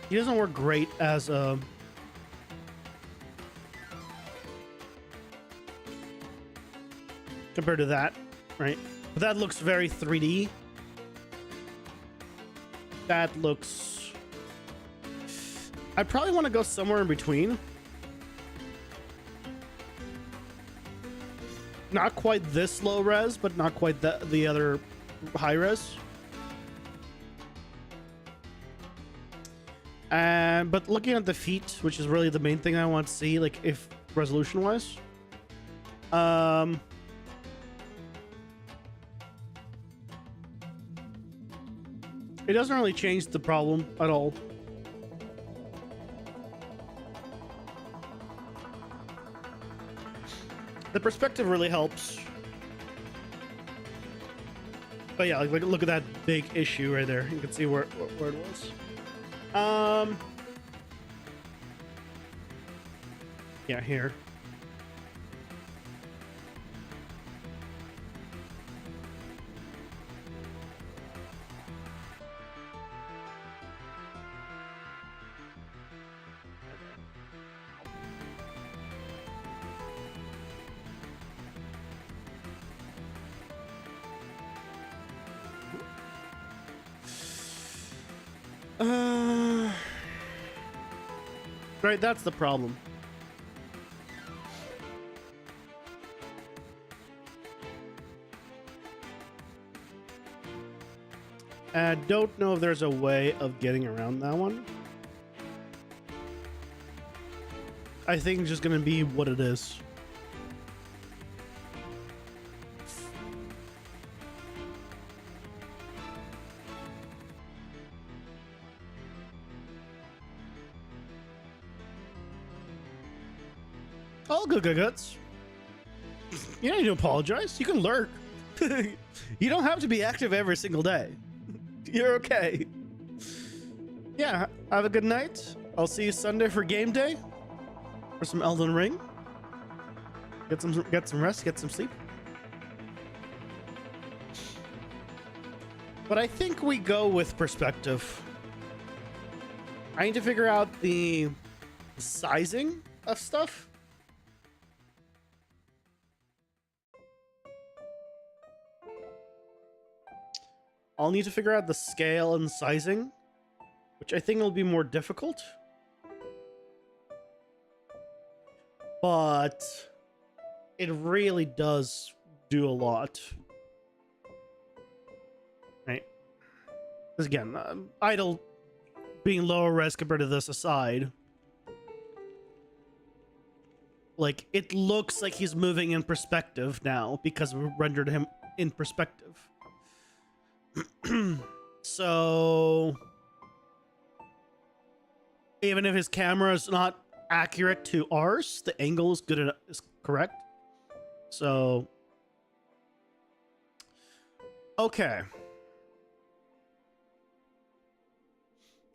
He doesn't work great as a compared to that, right? But that looks very 3D. That looks... I probably want to go somewhere in between. Not quite this low res, but not quite the other high res. But looking at the feet, which is really the main thing I want to see, like if resolution wise, it doesn't really change the problem at all. The perspective really helps. But yeah, like look at that big issue right there. You can see where it was. Yeah, here. Right, that's the problem. I don't know if there's a way of getting around that one. I think it's just gonna be what it is. All good, good, goods. You don't need to apologize. You can lurk. You don't have to be active every single day. You're okay. Yeah, have a good night. I'll see you Sunday for game day. For some Elden Ring. Get some rest, get some sleep. But I think we go with perspective. I need to figure out the sizing of stuff. I'll need to figure out the scale and sizing, which I think will be more difficult. But it really does do a lot. Right? Because again, idle being lower res compared to this aside, like it looks like he's moving in perspective now because we rendered him in perspective. So even if his camera is not accurate to ours, the angle is good enough, is correct. So okay.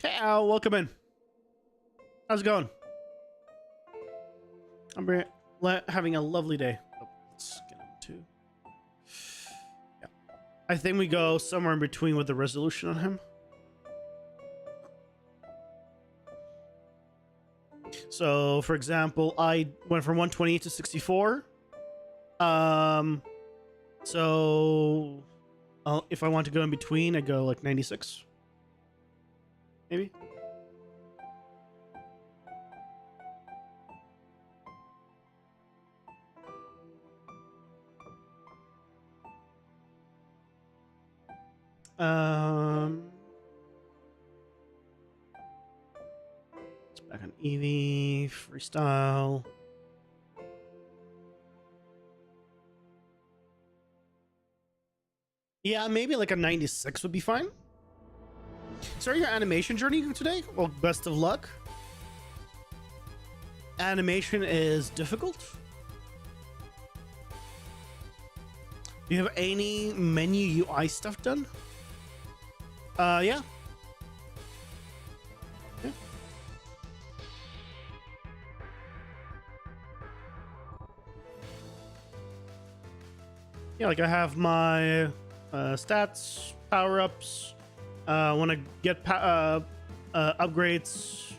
Hey Al, welcome in. How's it going? I'm having a lovely day. Oh, let's get into... Yeah. I think we go somewhere in between with the resolution on him. So, for example, I went from 128 to 64. So if I want to go in between, I go like 96. Maybe. It's back on Eevee, freestyle. Yeah, maybe like a 96 would be fine. Start your animation journey today? Well, best of luck. Animation is difficult. Do you have any menu UI stuff done? Yeah. Yeah. Yeah, like I have my stats, power-ups. When I get upgrades,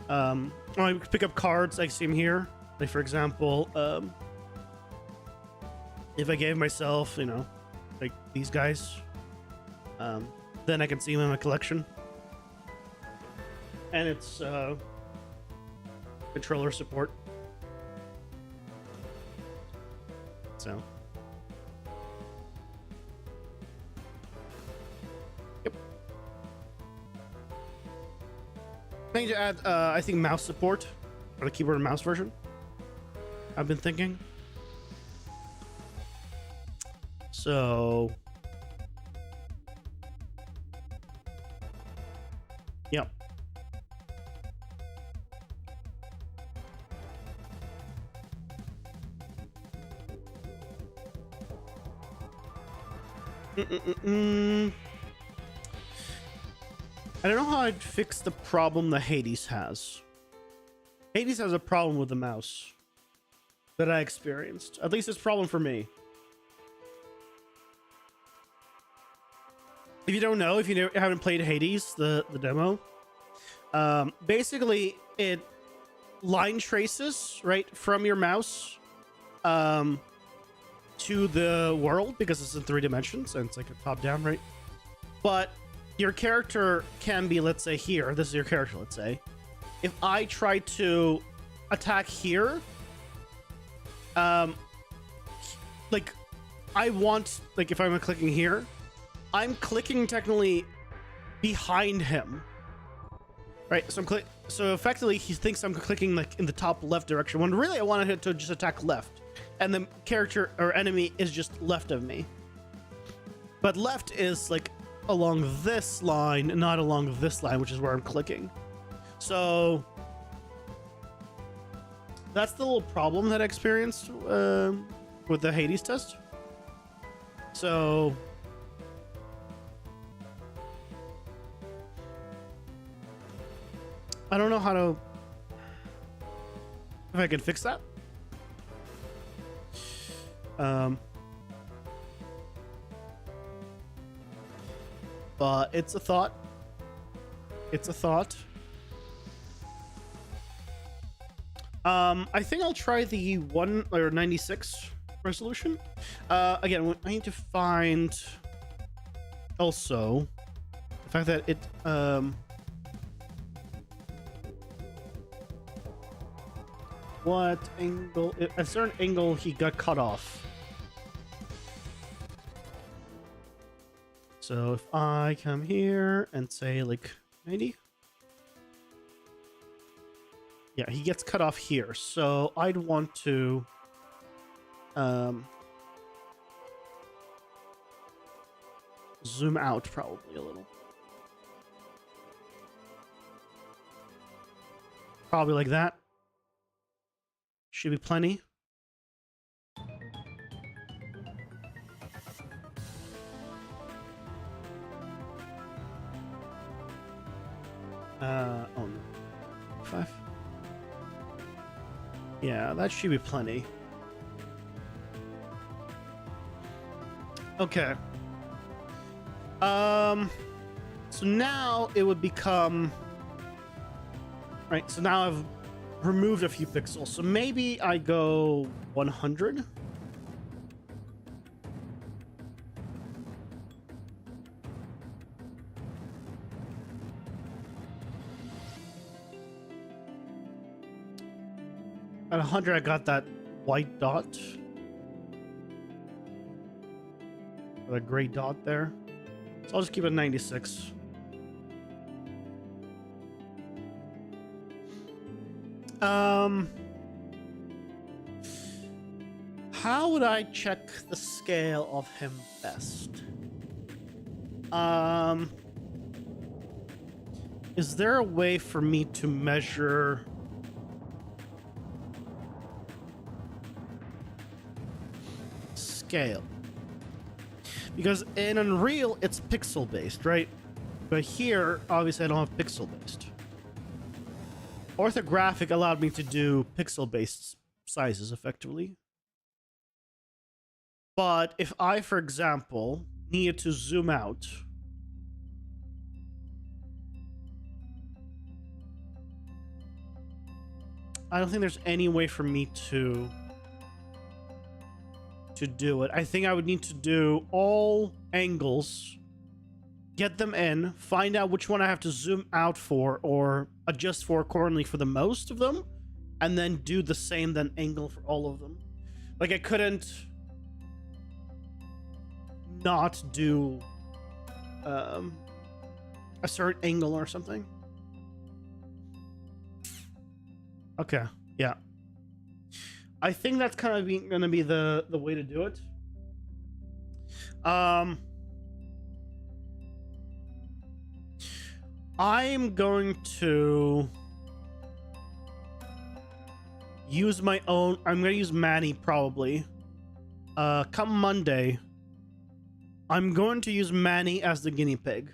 when I pick up cards, I see them here. Like for example, if I gave myself, you know, like these guys, then I can see them in my collection. And it's controller support. So. Yep. I need to add, I think, mouse support, or the keyboard and mouse version. I've been thinking. So. Yep. I don't know how I'd fix the problem that Hades has. Hades has a problem with the mouse that I experienced. At least it's a problem for me. If you don't know, if you haven't played Hades, the demo, basically it line traces right from your mouse to the world, because it's in 3 dimensions and it's like a top down, right? But your character can be, let's say here, this is your character, let's say. If I try to attack here, like I want, like if I'm clicking here, I'm clicking technically behind him, right? So so effectively he thinks I'm clicking like in the top left direction, when really I wanted him to just attack left, and the character or enemy is just left of me. But left is like along this line, not along this line, which is where I'm clicking. So that's the little problem that I experienced with the Hades test. So I don't know how to, if I can fix that. But it's a thought. It's a thought. I think I'll try the 96 resolution. Again, I need to find also the fact that it what angle, at a certain angle he got cut off. So if I come here and say like 90, yeah, he gets cut off here. So I'd want to zoom out probably a little. Probably like that. Should be plenty. Oh no. 5. Yeah, that should be plenty. Okay. So now it would become right. So now I've removed a few pixels. So maybe I go 100. At 100, I got that white dot. Or a gray dot there. So I'll just keep it 96. How would I check the scale of him best? Is there a way for me to measure scale? Because in Unreal, it's pixel based, right? But here, obviously, I don't have pixel based. Orthographic allowed me to do pixel based sizes effectively. But if I, for example, needed to zoom out, I don't think there's any way for me to to do it. I think I would need to do all angles, get them in, find out which one I have to zoom out for or adjust for accordingly for the most of them, and then do the same then angle for all of them. Like I couldn't not do a certain angle or something. Okay, yeah. I think that's kind of gonna be the way to do it. I'm going to use my own. I'm gonna use Manny probably. Come Monday, I'm going to use Manny as the guinea pig,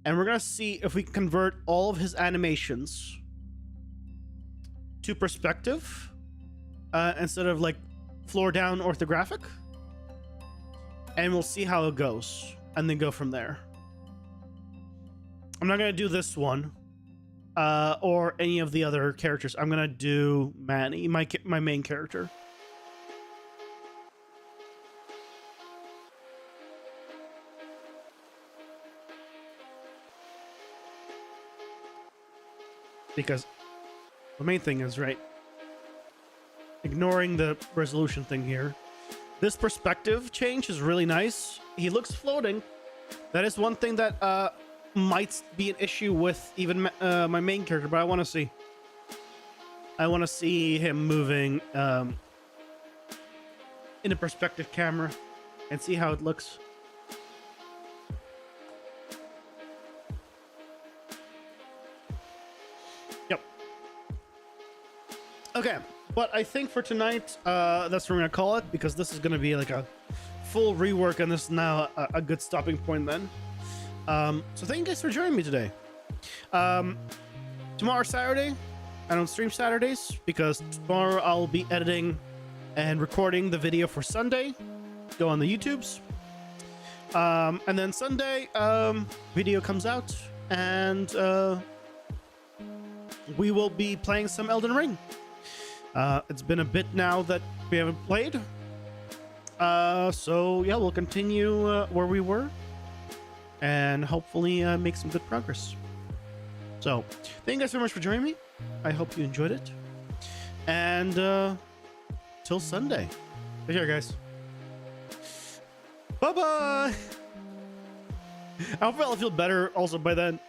and we're gonna see if we can convert all of his animations to perspective instead of like floor down orthographic, and we'll see how it goes and then go from there. I'm not gonna do this one or any of the other characters. I'm gonna do Manny, my main character. Because the main thing is, right, ignoring the resolution thing here, this perspective change is really nice. He looks floating. That is one thing that might be an issue with even my main character, but I want to see. I want to see him moving in a perspective camera and see how it looks. Yep. Okay, but I think for tonight, that's what we're gonna call it, because this is gonna be like a full rework, and this is now a good stopping point then. So thank you guys for joining me today. Tomorrow, Saturday, I don't stream Saturdays because tomorrow I'll be editing and recording the video for Sunday. Go on the YouTubes. And then Sunday, video comes out, and we will be playing some Elden Ring. It's been a bit now that we haven't played. So yeah, we'll continue where we were, and hopefully make some good progress. So thank you guys so much for joining me. I hope you enjoyed it, and till Sunday, take care, guys. Bye bye. I hope I'll feel better also by then.